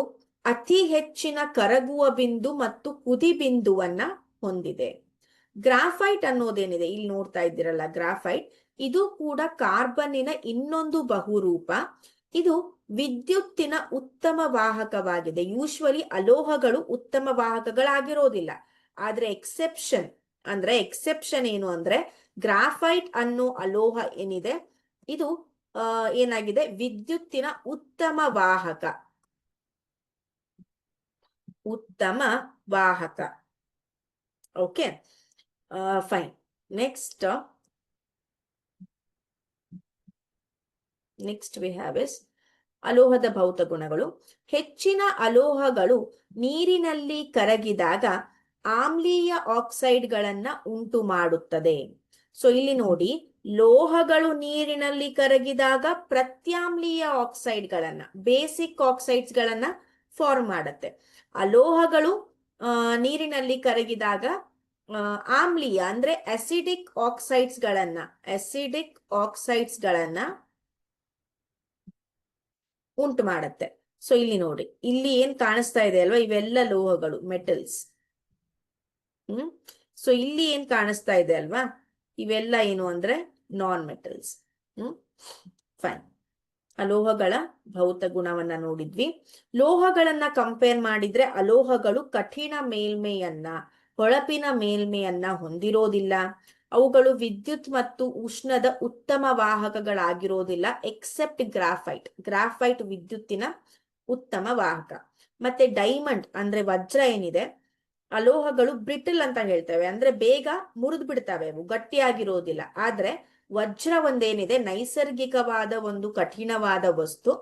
ಅತಿ ಹೆಚ್ಚಿನ ಕರಗುವ ಬಿಂದು ಮತ್ತು ಕುದಿ ಬಿಂದುವನ್ನ ಹೊಂದಿದೆ. ಗ್ರಾಫೈಟ್ ಅನ್ನೋದೇನಿದೆ ಇಲ್ಲಿ ನೋಡ್ತಾ ಇದ್ದೀರಲ್ಲ, ಗ್ರಾಫೈಟ್ ಇದು ಕೂಡ ಕಾರ್ಬನ್ನಿನ ಇನ್ನೊಂದು ಬಹುರೂಪ. ಇದು ವಿದ್ಯುತ್ತಿನ ಉತ್ತಮ ವಾಹಕವಾಗಿದೆ. ಯೂಶ್ವಲಿ ಅಲೋಹಗಳು ಉತ್ತಮ ವಾಹಕಗಳಾಗಿರೋದಿಲ್ಲ. ಆದ್ರೆ ಎಕ್ಸೆಪ್ಷನ್ ಏನು ಅಂದ್ರೆ ಗ್ರಾಫೈಟ್ ಅನ್ನೋ ಅಲೋಹ ಏನಿದೆ ಇದು ಏನಾಗಿದೆ, ವಿದ್ಯುತ್ತಿನ ಉತ್ತಮ ವಾಹಕ. Okay, fine. Next we have is ಅಲೋಹದ ಭೌತ ಗುಣಗಳು. ಹೆಚ್ಚಿನ ಅಲೋಹಗಳು ನೀರಿನಲ್ಲಿ ಕರಗಿದಾಗ ಆಮ್ಲೀಯ ಆಕ್ಸೈಡ್ಗಳನ್ನ ಉಂಟು ಮಾಡುತ್ತದೆ. ಸೊ ಇಲ್ಲಿ ನೋಡಿ, ಲೋಹಗಳು ನೀರಿನಲ್ಲಿ ಕರಗಿದಾಗ ಪ್ರತ್ಯಾಮ್ಲೀಯ ಆಕ್ಸೈಡ್ಗಳನ್ನ, ಬೇಸಿಕ್ ಆಕ್ಸೈಡ್ಸ್ ಗಳನ್ನ ಫಾರ್ಮ್ ಮಾಡುತ್ತೆ. ಅಲೋಹಗಳು ನೀರಿನಲ್ಲಿ ಕರಗಿದಾಗ ಆಮ್ಲೀಯ ಅಂದ್ರೆ ಅಸಿಡಿಕ್ ಆಕ್ಸೈಡ್ಸ್ ಗಳನ್ನ ಉಂಟು ಮಾಡುತ್ತೆ. ಸೊ ಇಲ್ಲಿ ನೋಡಿ, ಇಲ್ಲಿ ಏನ್ ಕಾಣಿಸ್ತಾ ಇದೆ ಅಲ್ವಾ, ಇವೆಲ್ಲ ಲೋಹಗಳು, ಮೆಟಲ್ಸ್. ಸೊ ಇಲ್ಲಿ ಏನ್ ಕಾಣಿಸ್ತಾ ಇದೆ ಅಲ್ವಾ, ಇವೆಲ್ಲ ಏನು ಅಂದ್ರೆ ನಾನ್ ಮೆಟಲ್ಸ್. ಫೈನ್. ಅಲೋಹಗಳ ಭೌತ ಗುಣವನ್ನ ನೋಡಿದ್ವಿ. ಲೋಹಗಳನ್ನ ಕಂಪೇರ್ ಮಾಡಿದ್ರೆ ಅಲೋಹಗಳು ಕಠಿಣ ಮೇಲ್ಮೆಯನ್ನ, ಹೊಳಪಿನ ಮೇಲ್ಮೆಯನ್ನ ಹೊಂದಿರೋದಿಲ್ಲ. ಅವುಗಳು ವಿದ್ಯುತ್ ಮತ್ತು ಉಷ್ಣದ ಉತ್ತಮ ವಾಹಕಗಳಾಗಿರೋದಿಲ್ಲ. ಎಕ್ಸೆಪ್ಟ್ ಗ್ರಾಫೈಟ್ ವಿದ್ಯುತ್ತಿನ ಉತ್ತಮ ವಾಹಕ. ಮತ್ತೆ ಡೈಮಂಡ್ ಅಂದ್ರೆ ವಜ್ರ ಏನಿದೆ, ಅಲೋಹಗಳು ಬ್ರಿಟಲ್ ಅಂತ ಹೇಳ್ತೇವೆ, ಅಂದ್ರೆ ಬೇಗ ಮುರಿದು ಬಿಡ್ತವೆ, ಅವು ಗಟ್ಟಿಯಾಗಿರೋದಿಲ್ಲ. ಆದ್ರೆ ವಜ್ರ ಒಂದೇನಿದೆ ನೈಸರ್ಗಿಕವಾದ ಒಂದು ಕಠಿಣವಾದ ವಸ್ತು.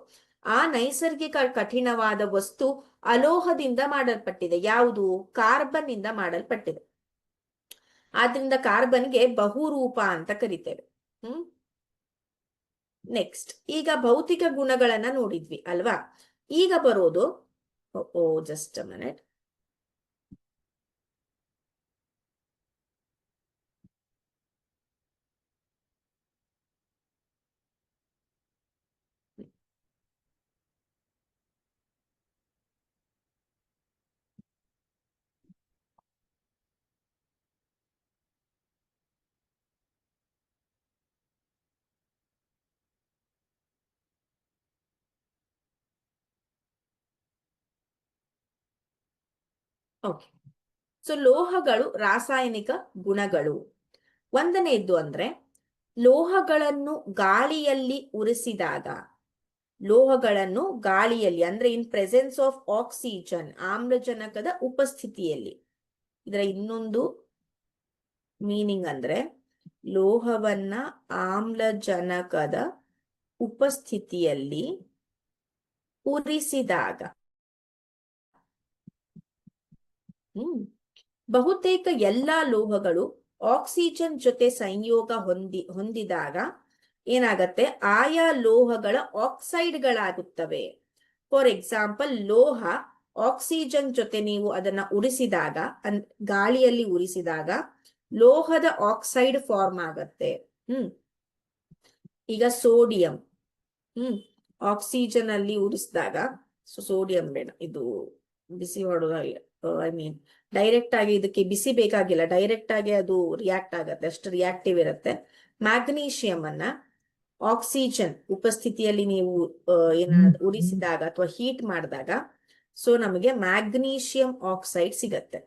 ಆ ನೈಸರ್ಗಿಕ ಕಠಿಣವಾದ ವಸ್ತು ಅಲೋಹದಿಂದ ಮಾಡಲ್ಪಟ್ಟಿದೆ. ಯಾವುದು? ಕಾರ್ಬನ್ ಇಂದ ಮಾಡಲ್ಪಟ್ಟಿದೆ. ಆದ್ರಿಂದ ಕಾರ್ಬನ್ಗೆ ಬಹುರೂಪ ಅಂತ ಕರಿತೇವೆ. ನೆಕ್ಸ್ಟ್, ಈಗ ಭೌತಿಕ ಗುಣಗಳನ್ನ ನೋಡಿದ್ವಿ ಅಲ್ವಾ. ಈಗ ಬರೋದು just a minute. Okay, so ಲೋಹಗಳು ರಾಸಾಯನಿಕ ಗುಣಗಳು. ಒಂದನೇದ್ದು ಅಂದ್ರೆ ಲೋಹಗಳನ್ನು ಗಾಳಿಯಲ್ಲಿ ಅಂದ್ರೆ ಇನ್ ಪ್ರೆಸೆನ್ಸ್ ಆಫ್ ಆಕ್ಸಿಜನ್, ಆಮ್ಲಜನಕದ ಉಪಸ್ಥಿತಿಯಲ್ಲಿ. ಇದರ ಇನ್ನೊಂದು ಮೀನಿಂಗ್ ಅಂದ್ರೆ ಲೋಹವನ್ನ ಆಮ್ಲಜನಕದ ಉಪಸ್ಥಿತಿಯಲ್ಲಿ ಉರಿಸಿದಾಗ. ಬಹುತೇಕ ಎಲ್ಲಾ ಲೋಹಗಳು ಆಕ್ಸಿಜನ್ ಜೊತೆ ಸಂಯೋಗ ಹೊಂದಿದಾಗ ಏನಾಗತ್ತೆ, ಆಯಾ ಲೋಹಗಳ ಆಕ್ಸೈಡ್ಗಳಾಗುತ್ತವೆ. ಫಾರ್ ಎಕ್ಸಾಂಪಲ್, ಲೋಹ ಆಕ್ಸಿಜನ್ ಜೊತೆ ನೀವು ಅದನ್ನ ಉರಿಸಿದಾಗ, ಗಾಳಿಯಲ್ಲಿ ಉರಿಸಿದಾಗ ಲೋಹದ ಆಕ್ಸೈಡ್ ಫಾರ್ಮ್ ಆಗತ್ತೆ. ಈಗ ಸೋಡಿಯಂ ಆಕ್ಸಿಜನ್ ಅಲ್ಲಿ ಉರಿಸಿದಾಗ, ಸೋಡಿಯಂ ಬೇಡ, ಇದು ಬಿಸಿ ಮಾಡೋದಾಗಿಲ್ಲ, ಡೈರೆಕ್ಟ್ ಆಗಿ ಇದಕ್ಕೆ ಬಿಸಿ ಬೇಕಾಗಿಲ್ಲ, ಡೈರೆಕ್ಟ್ ಆಗಿ ಅದು ರಿಯಾಕ್ಟ್ ಆಗತ್ತೆ, ಅಷ್ಟು ರಿಯಾಕ್ಟಿವ್ ಇರುತ್ತೆ. ಮ್ಯಾಗ್ನೀಷಿಯಂ ಅನ್ನ ಆಕ್ಸಿಜನ್ ಉಪಸ್ಥಿತಿಯಲ್ಲಿ ನೀವು ಏನಾದ್ರು ಉರಿಸಿದಾಗ ಅಥವಾ ಹೀಟ್ ಮಾಡಿದಾಗ ಸೊ ನಮಗೆ ಮ್ಯಾಗ್ನೀಷಿಯಂ ಆಕ್ಸೈಡ್ ಸಿಗತ್ತೆ.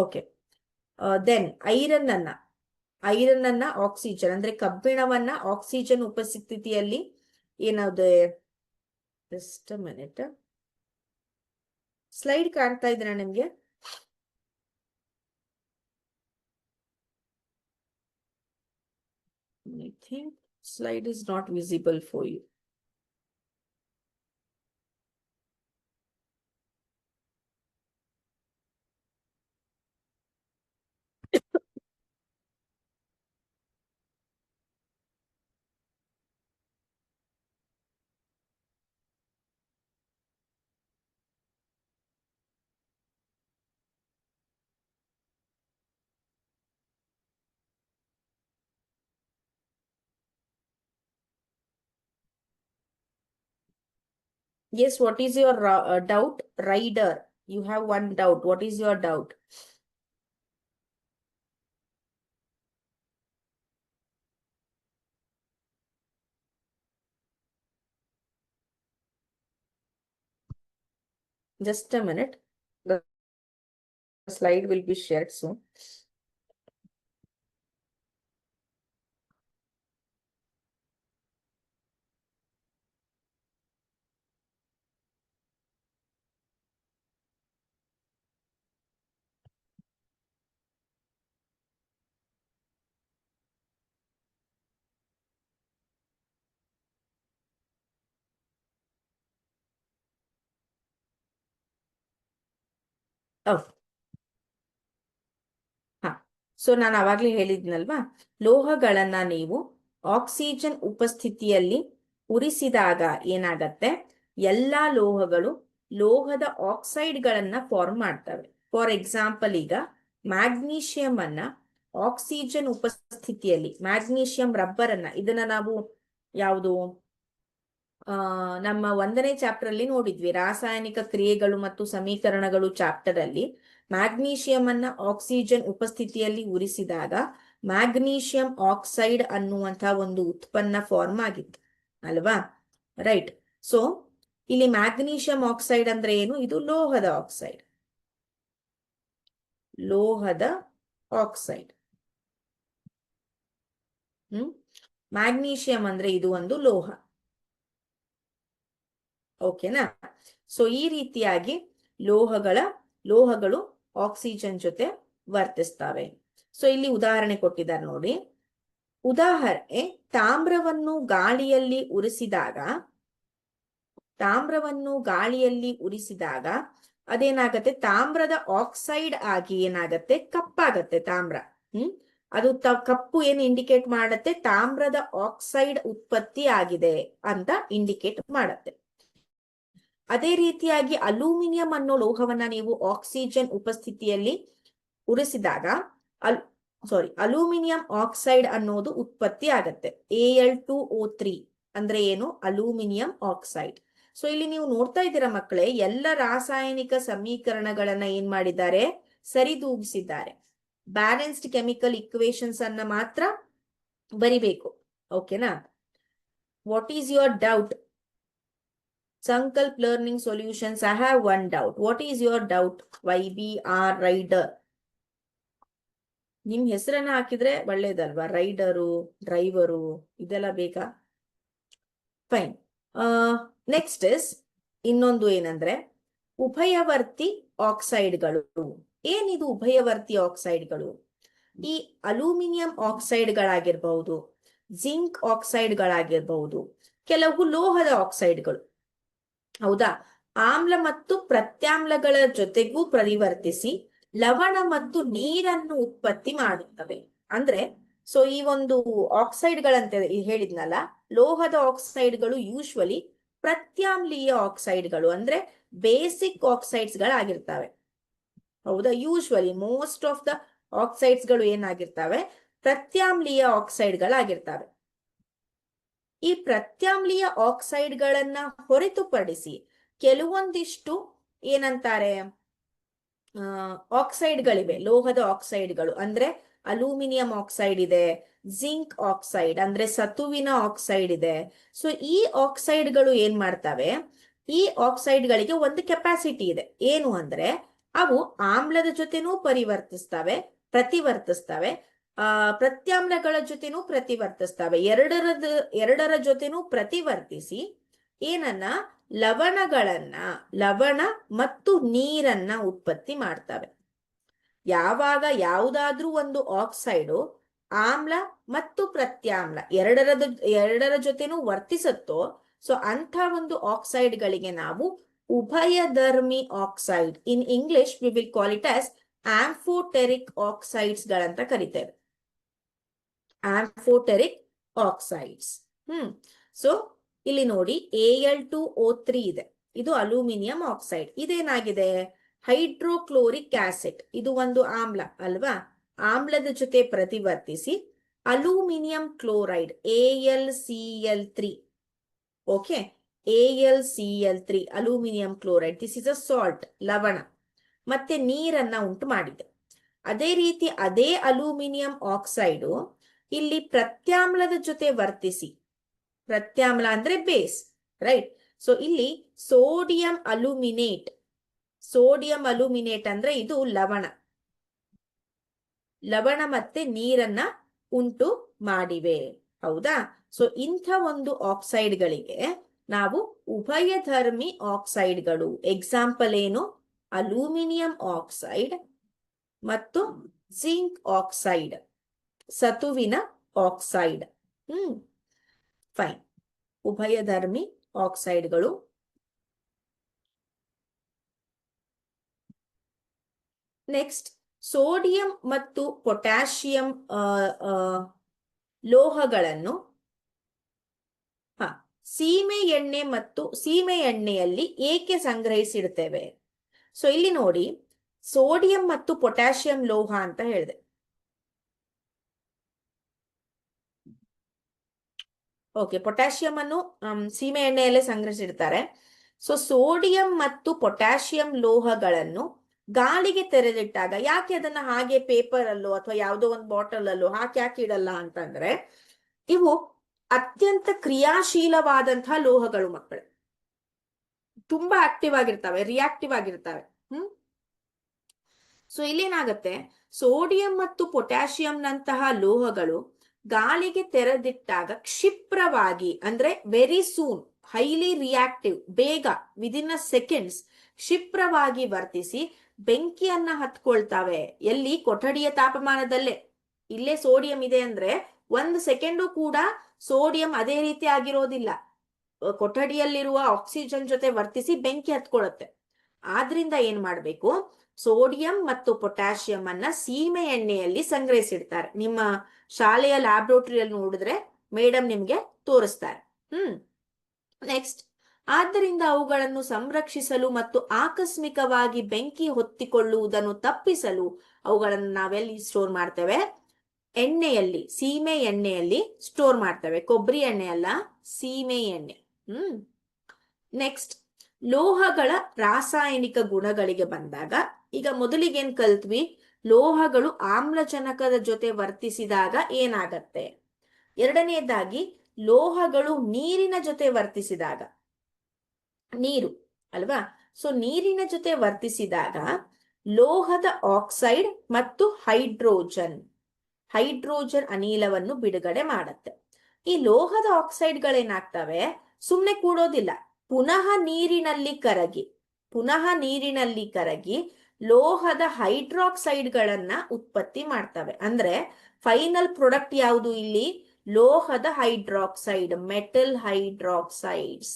ಓಕೆ, ದೆನ್ ಐರನ್ ಅನ್ನ ಆಕ್ಸಿಜನ್ ಅಂದ್ರೆ ಕಬ್ಬಿಣವನ್ನ ಆಕ್ಸಿಜನ್ ಉಪಸ್ಥಿತಿಯಲ್ಲಿ ಏನಾದ್ರು, ಜಸ್ಟ್ ಮಿನಿಟ್, ಸ್ಲೈಡ್ ಕಾಣ್ತಾ ಇದ್ದೀರಾ ನಿಮ್ಗೆ? I think slide is not visible for you. Yes, what is your doubt? Rider, you have one doubt. What is your doubt? Just a minute. The slide will be shared soon. Oh. ಹಾ, ಸೊ ನಾನು ಅವಾಗ್ಲೇ ಹೇಳಿದ್ನಲ್ವಾ, ಲೋಹಗಳನ್ನ ನೀವು ಆಕ್ಸಿಜನ್ ಉಪಸ್ಥಿತಿಯಲ್ಲಿ ಉರಿಸಿದಾಗ ಏನಾಗತ್ತೆ, ಎಲ್ಲಾ ಲೋಹಗಳು ಲೋಹದ ಆಕ್ಸೈಡ್ಗಳನ್ನ ಫಾರ್ಮ್ ಮಾಡ್ತವೆ. ಫಾರ್ ಎಕ್ಸಾಂಪಲ್, ಈಗ ಮ್ಯಾಗ್ನೀಷಿಯಂ ಅನ್ನ ಆಕ್ಸಿಜನ್ ಉಪಸ್ಥಿತಿಯಲ್ಲಿ, ಮ್ಯಾಗ್ನೀಷಿಯಂ ರಬ್ಬರ್ ಅನ್ನ, ಇದನ್ನ ನಾವು ಯಾವುದು ನಮ್ಮ 1ನೇ ಚಾಪ್ಟರ್ ಅಲ್ಲಿ ನೋಡಿದ್ವಿ, ರಾಸಾಯನಿಕ ಕ್ರಿಯೆಗಳು ಮತ್ತು ಸಮೀಕರಣಗಳು ಚಾಪ್ಟರ್ ಅಲ್ಲಿ. ಮ್ಯಾಗ್ನೀಷಿಯಂ ಅನ್ನ ಆಕ್ಸಿಜನ್ ಉಪಸ್ಥಿತಿಯಲ್ಲಿ ಉರಿಸಿದಾಗ ಮ್ಯಾಗ್ನೀಷಿಯಂ ಆಕ್ಸೈಡ್ ಅನ್ನುವಂತಹ ಒಂದು ಉತ್ಪನ್ನ ಫಾರ್ಮ್ ಆಗಿತ್ತು ಅಲ್ವಾ, ರೈಟ್? ಸೊ ಇಲ್ಲಿ ಮ್ಯಾಗ್ನೀಷಿಯಂ ಆಕ್ಸೈಡ್ ಅಂದ್ರೆ ಏನು? ಇದು ಲೋಹದ ಆಕ್ಸೈಡ್, ಲೋಹದ ಆಕ್ಸೈಡ್. ಮ್ಯಾಗ್ನೀಷಿಯಂ ಅಂದ್ರೆ ಇದು ಒಂದು ಲೋಹ, ಓಕೆನಾ? ಸೊ ಈ ರೀತಿಯಾಗಿ ಲೋಹಗಳು ಆಕ್ಸಿಜನ್ ಜೊತೆ ವರ್ತಿಸ್ತವೆ. ಸೊ ಇಲ್ಲಿ ಉದಾಹರಣೆ ಕೊಟ್ಟಿದ್ದಾರೆ ನೋಡಿ. ಉದಾಹರಣೆ, ತಾಮ್ರವನ್ನು ಗಾಳಿಯಲ್ಲಿ ಉರಿಸಿದಾಗ ಅದೇನಾಗತ್ತೆ, ತಾಮ್ರದ ಆಕ್ಸೈಡ್ ಆಗಿ ಏನಾಗತ್ತೆ, ಕಪ್ಪಾಗತ್ತೆ ತಾಮ್ರ. ಅದು ಕಪ್ಪು ಏನು ಇಂಡಿಕೇಟ್ ಮಾಡತ್ತೆ, ತಾಮ್ರದ ಆಕ್ಸೈಡ್ ಉತ್ಪತ್ತಿ ಆಗಿದೆ ಅಂತ ಇಂಡಿಕೇಟ್ ಮಾಡತ್ತೆ. ಅದೇ ರೀತಿಯಾಗಿ ಅಲ್ಯೂಮಿನಿಯಂ ಅನ್ನೋ ಲೋಹವನ್ನ ನೀವು ಆಕ್ಸಿಜನ್ ಉಪಸ್ಥಿತಿಯಲ್ಲಿ ಉರಿಸಿದಾಗ ಅಲ್ಯೂಮಿನಿಯಂ ಆಕ್ಸೈಡ್ ಅನ್ನೋದು ಉತ್ಪತ್ತಿ ಆಗತ್ತೆ. Al2O3 ಅಂದ್ರೆ ಏನು? Aluminium oxide. ಸೊ ಇಲ್ಲಿ ನೀವು ನೋಡ್ತಾ ಇದ್ದೀರಾ ಮಕ್ಕಳೇ, ಎಲ್ಲ ರಾಸಾಯನಿಕ ಸಮೀಕರಣಗಳನ್ನ ಏನ್ ಮಾಡಿದ್ದಾರೆ, ಸರಿದೂಗಿಸಿದ್ದಾರೆ. ಬ್ಯಾಲೆನ್ಸ್ಡ್ ಕೆಮಿಕಲ್ ಇಕ್ವೇಶನ್ಸ್ ಅನ್ನ ಮಾತ್ರ ಬರಿಬೇಕು, ಓಕೆನಾ? What is your doubt? Sankalp Learning Solutions, I have one doubt. What is your doubt? YBR Rider. ನಿಮ್ ಹೆಸರನ್ನ ಹಾಕಿದ್ರೆ ಒಳ್ಳೇದಲ್ವಾ? ರೈಡರು, ಡ್ರೈವರು ಇದೆಲ್ಲ ಬೇಕಾ? ಫೈನ್. ನೆಕ್ಸ್ಟ್ ಇಸ್ ಇನ್ನೊಂದು ಏನಂದ್ರೆ ಉಭಯವರ್ತಿ ಆಕ್ಸೈಡ್ಗಳು. ಏನಿದು ಉಭಯವರ್ತಿ ಆಕ್ಸೈಡ್ಗಳು? ಈ ಅಲ್ಯೂಮಿನಿಯಂ ಆಕ್ಸೈಡ್ಗಳಾಗಿರ್ಬಹುದು, ಜಿಂಕ್ ಆಕ್ಸೈಡ್ಗಳಾಗಿರ್ಬಹುದು, ಕೆಲವು ಲೋಹದ ಆಕ್ಸೈಡ್ಗಳು, ಹೌದಾ? ಆಮ್ಲ ಮತ್ತು ಪ್ರತ್ಯಾಮ್ಲಗಳ ಜೊತೆಗೂ ಪರಿವರ್ತಿಸಿ ಲವಣ ಮತ್ತು ನೀರನ್ನು ಉತ್ಪತ್ತಿ ಮಾಡುತ್ತವೆ. ಅಂದ್ರೆ ಸೊ ಈ ಒಂದು ಆಕ್ಸೈಡ್ಗಳಂತ ಹೇಳಿದ್ನಲ್ಲ, ಲೋಹದ ಆಕ್ಸೈಡ್ಗಳು ಯೂಶ್ವಲಿ ಪ್ರತ್ಯಾಮ್ಲೀಯ ಆಕ್ಸೈಡ್ಗಳು, ಅಂದ್ರೆ ಬೇಸಿಕ್ ಆಕ್ಸೈಡ್ಸ್ ಗಳಾಗಿರ್ತವೆ, ಹೌದಾ? Usually most of the oxides ಗಳು ಏನಾಗಿರ್ತವೆ, ಪ್ರತ್ಯಾಮ್ಲೀಯ ಆಕ್ಸೈಡ್ಗಳಾಗಿರ್ತವೆ. ಈ ಪ್ರತ್ಯಾಮ್ಲೀಯ ಆಕ್ಸೈಡ್ಗಳನ್ನ ಹೊರತುಪಡಿಸಿ ಕೆಲವೊಂದಿಷ್ಟು ಏನಂತಾರೆ ಆಕ್ಸೈಡ್ಗಳಿವೆ, ಲೋಹದ ಆಕ್ಸೈಡ್ಗಳು. ಅಂದ್ರೆ ಅಲ್ಯೂಮಿನಿಯಂ ಆಕ್ಸೈಡ್ ಇದೆ, ಜಿಂಕ್ ಆಕ್ಸೈಡ್ ಅಂದ್ರೆ ಸತುವಿನ ಆಕ್ಸೈಡ್ ಇದೆ. ಸೊ ಈ ಆಕ್ಸೈಡ್ಗಳು ಏನ್ ಮಾಡ್ತವೆ, ಈ ಆಕ್ಸೈಡ್ಗಳಿಗೆ ಒಂದು ಕೆಪಾಸಿಟಿ ಇದೆ. ಏನು ಅಂದ್ರೆ ಅವು ಆಮ್ಲದ ಜೊತೆನೂ ಪ್ರತಿವರ್ತಿಸ್ತವೆ, ಪ್ರತ್ಯಾಮ್ಲಗಳ ಜೊತೆನೂ ಪ್ರತಿವರ್ತಿಸ್ತವೆ. ಎರಡರ ಜೊತೆನೂ ಪ್ರತಿವರ್ತಿಸಿ ಏನನ್ನ, ಲವಣ ಮತ್ತು ನೀರನ್ನ ಉತ್ಪತ್ತಿ ಮಾಡ್ತವೆ. ಯಾವಾಗ ಯಾವುದಾದ್ರೂ ಒಂದು ಆಕ್ಸೈಡು ಆಮ್ಲ ಮತ್ತು ಪ್ರತ್ಯಾಮ್ಲ ಎರಡರ ಜೊತೆನೂ ವರ್ತಿಸುತ್ತೋ ಸೊ ಅಂಥ ಒಂದು ಆಕ್ಸೈಡ್ಗಳಿಗೆ ನಾವು ಉಭಯಧರ್ಮಿ oxide, in English we will call it as amphoteric oxides ಗಳಂತ ಕರಿತೇವೆ. Amphoteric oxides. ಸೊ ಇಲ್ಲಿ ನೋಡಿ Al2O3 ಇದೆ, ಇದು ಅಲ್ಯೂಮಿನಿಯಂ ಆಕ್ಸೈಡ್. ಇದೇನಾಗಿದೆ? ಹೈಡ್ರೋಕ್ಲೋರಿಕ್ ಆಸಿಡ್, ಇದು ಒಂದು ಆಮ್ಲ ಅಲ್ವಾ? ಆಮ್ಲದ ಜೊತೆ ಪ್ರತಿವರ್ತಿಸಿ aluminium chloride AlCl3, okay, AlCl3 aluminium chloride, this is a salt, ಲವಣ, ಮತ್ತೆ ನೀರನ್ನ ಉಂಟು ಮಾಡಿದೆ. ಅದೇ ರೀತಿ ಅದೇ ಅಲ್ಯೂಮಿನಿಯಂ ಆಕ್ಸೈಡು ಇಲ್ಲಿ ಪ್ರತ್ಯಾಮ್ಲದ ಜೊತೆ ವರ್ತಿಸಿ, ಪ್ರತ್ಯಾಮ್ಲ ಅಂದ್ರೆ ಬೇಸ್, ರೈಟ್? ಸೊ ಇಲ್ಲಿ ಸೋಡಿಯಂ ಅಲ್ಯೂಮಿನೇಟ್ ಅಂದ್ರೆ ಇದು ಲವಣ ಮತ್ತೆ ನೀರನ್ನ ಉಂಟು ಮಾಡಿವೆ, ಹೌದಾ? ಸೊ ಇಂಥ ಒಂದು ಆಕ್ಸೈಡ್ಗಳಿಗೆ ನಾವು ಉಭಯಧರ್ಮಿ ಆಕ್ಸೈಡ್ಗಳು. ಎಕ್ಸಾಂಪಲ್ ಏನು? ಅಲ್ಯೂಮಿನಿಯಂ ಆಕ್ಸೈಡ್ ಮತ್ತು ಜಿಂಕ್ ಆಕ್ಸೈಡ್, ಸತುವಿನ ಆಕ್ಸೈಡ್. ಫೈನ್, ಉಭಯಧರ್ಮಿ ಆಕ್ಸೈಡ್ಗಳು. ನೆಕ್ಸ್ಟ್, ಸೋಡಿಯಂ ಮತ್ತು ಪೊಟ್ಯಾಷಿಯಂ ಲೋಹಗಳನ್ನು ಸೀಮೆ ಎಣ್ಣೆಯಲ್ಲಿ ಏಕೆ ಸಂಗ್ರಹಿಸಿಡ್ತೇವೆ? ಸೊ ಇಲ್ಲಿ ನೋಡಿ, ಸೋಡಿಯಂ ಮತ್ತು ಪೊಟ್ಯಾಷಿಯಂ ಲೋಹ ಅಂತ ಹೇಳಿದೆ. ಓಕೆ, ಪೊಟ್ಯಾಷಿಯಂ ಅನ್ನು ಸೀಮೆ ಎಣ್ಣೆಯಲ್ಲೇ ಸಂಗ್ರಹಿಸಿಡ್ತಾರೆ. ಸೊ ಸೋಡಿಯಂ ಮತ್ತು ಪೊಟ್ಯಾಷಿಯಂ ಲೋಹಗಳನ್ನು ಗಾಳಿಗೆ ತೆರೆದಿಟ್ಟಾಗ ಯಾಕೆ ಅದನ್ನ ಹಾಗೆ ಪೇಪರ್ ಅಲ್ಲೋ ಅಥವಾ ಯಾವುದೋ ಒಂದು ಬಾಟಲ್ ಅಲ್ಲೋ ಯಾಕೆ ಇಡಲ್ಲ ಅಂತಂದ್ರೆ, ಇವು ಅತ್ಯಂತ ಕ್ರಿಯಾಶೀಲವಾದಂತಹ ಲೋಹಗಳು ಮಕ್ಕಳು, ತುಂಬಾ ಆಕ್ಟಿವ್ ಆಗಿರ್ತವೆ, ರಿಯಾಕ್ಟಿವ್ ಆಗಿರ್ತವೆ. ಸೊ ಇಲ್ಲೇನಾಗತ್ತೆ, ಸೋಡಿಯಂ ಮತ್ತು ಪೊಟ್ಯಾಷಿಯಂನಂತಹ ಲೋಹಗಳು ಗಾಳಿಗೆ ತೆರೆದಿಟ್ಟಾಗ ಕ್ಷಿಪ್ರವಾಗಿ, ಅಂದ್ರೆ ವೆರಿ ಸೂನ್, ಹೈಲಿ ರಿಯಾಕ್ಟಿವ್, ಬೇಗ, ವಿದಿನ್ ಅ ಸೆಕೆಂಡ್ಸ್ ಕ್ಷಿಪ್ರವಾಗಿ ವರ್ತಿಸಿ ಬೆಂಕಿಯನ್ನ ಹತ್ಕೊಳ್ತಾವೆ. ಎಲ್ಲಿ? ಕೊಠಡಿಯ ತಾಪಮಾನದಲ್ಲೇ. ಇಲ್ಲೇ ಸೋಡಿಯಂ ಇದೆ ಅಂದ್ರೆ 1 ಸೆಕೆಂಡು ಕೂಡ ಸೋಡಿಯಂ ಅದೇ ರೀತಿ ಆಗಿರೋದಿಲ್ಲ, ಕೊಠಡಿಯಲ್ಲಿರುವ ಆಕ್ಸಿಜನ್ ಜೊತೆ ವರ್ತಿಸಿ ಬೆಂಕಿ ಹತ್ಕೊಳ್ಳುತ್ತೆ. ಆದ್ರಿಂದ ಏನ್ ಮಾಡ್ಬೇಕು, ಸೋಡಿಯಂ ಮತ್ತು ಪೊಟ್ಯಾಷಿಯಂ ಅನ್ನ ಸೀಮೆ ಎಣ್ಣೆಯಲ್ಲಿ ಸಂಗ್ರಹಿಸಿಡ್ತಾರೆ. ನಿಮ್ಮ ಶಾಲೆಯ ಲ್ಯಾಬ್ರೋಟರಿಯಲ್ಲಿ ನೋಡಿದ್ರೆ ಮೇಡಮ್ ನಿಮ್ಗೆ ತೋರಿಸ್ತಾರೆ. ನೆಕ್ಸ್ಟ್, ಆದ್ದರಿಂದ ಅವುಗಳನ್ನು ಸಂರಕ್ಷಿಸಲು ಮತ್ತು ಆಕಸ್ಮಿಕವಾಗಿ ಬೆಂಕಿ ಹೊತ್ತಿಕೊಳ್ಳುವುದನ್ನು ತಪ್ಪಿಸಲು ಅವುಗಳನ್ನು ನಾವೆಲ್ಲಿ ಸ್ಟೋರ್ ಮಾಡ್ತೇವೆ? ಎಣ್ಣೆಯಲ್ಲಿ, ಸೀಮೆ ಎಣ್ಣೆಯಲ್ಲಿ ಸ್ಟೋರ್ ಮಾಡ್ತೇವೆ. ಕೊಬ್ಬರಿ ಎಣ್ಣೆ ಅಲ್ಲ, ಸೀಮೆ ಎಣ್ಣೆ. ನೆಕ್ಸ್ಟ್, ಲೋಹಗಳ ರಾಸಾಯನಿಕ ಗುಣಗಳಿಗೆ ಬಂದಾಗ, ಈಗ ಮೊದಲಿಗೇನ್ ಕಲ್ತ್ವಿ? ಲೋಹಗಳು ಆಮ್ಲಜನಕದ ಜೊತೆ ವರ್ತಿಸಿದಾಗ ಏನಾಗತ್ತೆ. ಎರಡನೆಯದಾಗಿ, ಲೋಹಗಳು ನೀರಿನ ಜೊತೆ ವರ್ತಿಸಿದಾಗ, ನೀರು ಅಲ್ವಾ? ಸೊ ನೀರಿನ ಜೊತೆ ವರ್ತಿಸಿದಾಗ ಲೋಹದ ಆಕ್ಸೈಡ್ ಮತ್ತು ಹೈಡ್ರೋಜನ್ ಅನಿಲವನ್ನು ಬಿಡುಗಡೆ ಮಾಡುತ್ತೆ. ಈ ಲೋಹದ ಆಕ್ಸೈಡ್ಗಳೇನಾಗ್ತವೆ? ಸುಮ್ಮನೆ ಕೂಡೋದಿಲ್ಲ, ಪುನಃ ನೀರಿನಲ್ಲಿ ಕರಗಿ ಲೋಹದ ಹೈಡ್ರಾಕ್ಸೈಡ್ಗಳನ್ನ ಉತ್ಪತ್ತಿ ಮಾಡ್ತವೆ. ಅಂದ್ರೆ ಫೈನಲ್ ಪ್ರಾಡಕ್ಟ್ ಯಾವುದು ಇಲ್ಲಿ? ಲೋಹದ ಹೈಡ್ರಾಕ್ಸೈಡ್, ಮೆಟಲ್ ಹೈಡ್ರಾಕ್ಸೈಡ್ಸ್.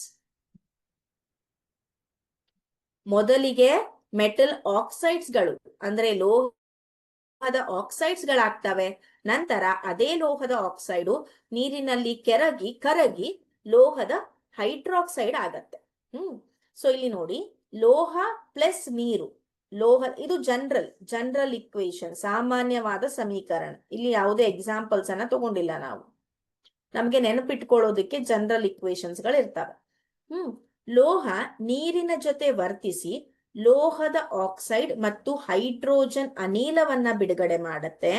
ಮೊದಲಿಗೆ ಮೆಟಲ್ ಆಕ್ಸೈಡ್ಸ್ಗಳು ಅಂದ್ರೆ ಲೋಹದ ಆಕ್ಸೈಡ್ಸ್ ಗಳಾಗ್ತವೆ. ನಂತರ ಅದೇ ಲೋಹದ ಆಕ್ಸೈಡು ನೀರಿನಲ್ಲಿ ಕರಗಿ ಲೋಹದ ಹೈಡ್ರಾಕ್ಸೈಡ್ ಆಗತ್ತೆ. ಸೊ ಇಲ್ಲಿ ನೋಡಿ, ಲೋಹ ಪ್ಲಸ್ ನೀರು, ಇದು ಜನರಲ್ ಇಕ್ವೇಶನ್, ಸಾಮಾನ್ಯವಾದ ಸಮೀಕರಣ. ಇಲ್ಲಿ ಯಾವುದೇ ಎಕ್ಸಾಂಪಲ್ಸ್ ಅನ್ನ ತಗೊಂಡಿಲ್ಲ ನಾವು, ನಮ್ಗೆ ನೆನಪಿಟ್ಕೊಳ್ಳೋದಕ್ಕೆ ಜನರಲ್ ಇಕ್ವೇಶನ್ಸ್ ಗಳು ಇರ್ತವೆ. ಲೋಹ ನೀರಿನ ಜೊತೆ ವರ್ತಿಸಿ ಲೋಹದ ಆಕ್ಸೈಡ್ ಮತ್ತು ಹೈಡ್ರೋಜನ್ ಅನಿಲವನ್ನ ಬಿಡುಗಡೆ ಮಾಡುತ್ತೆ.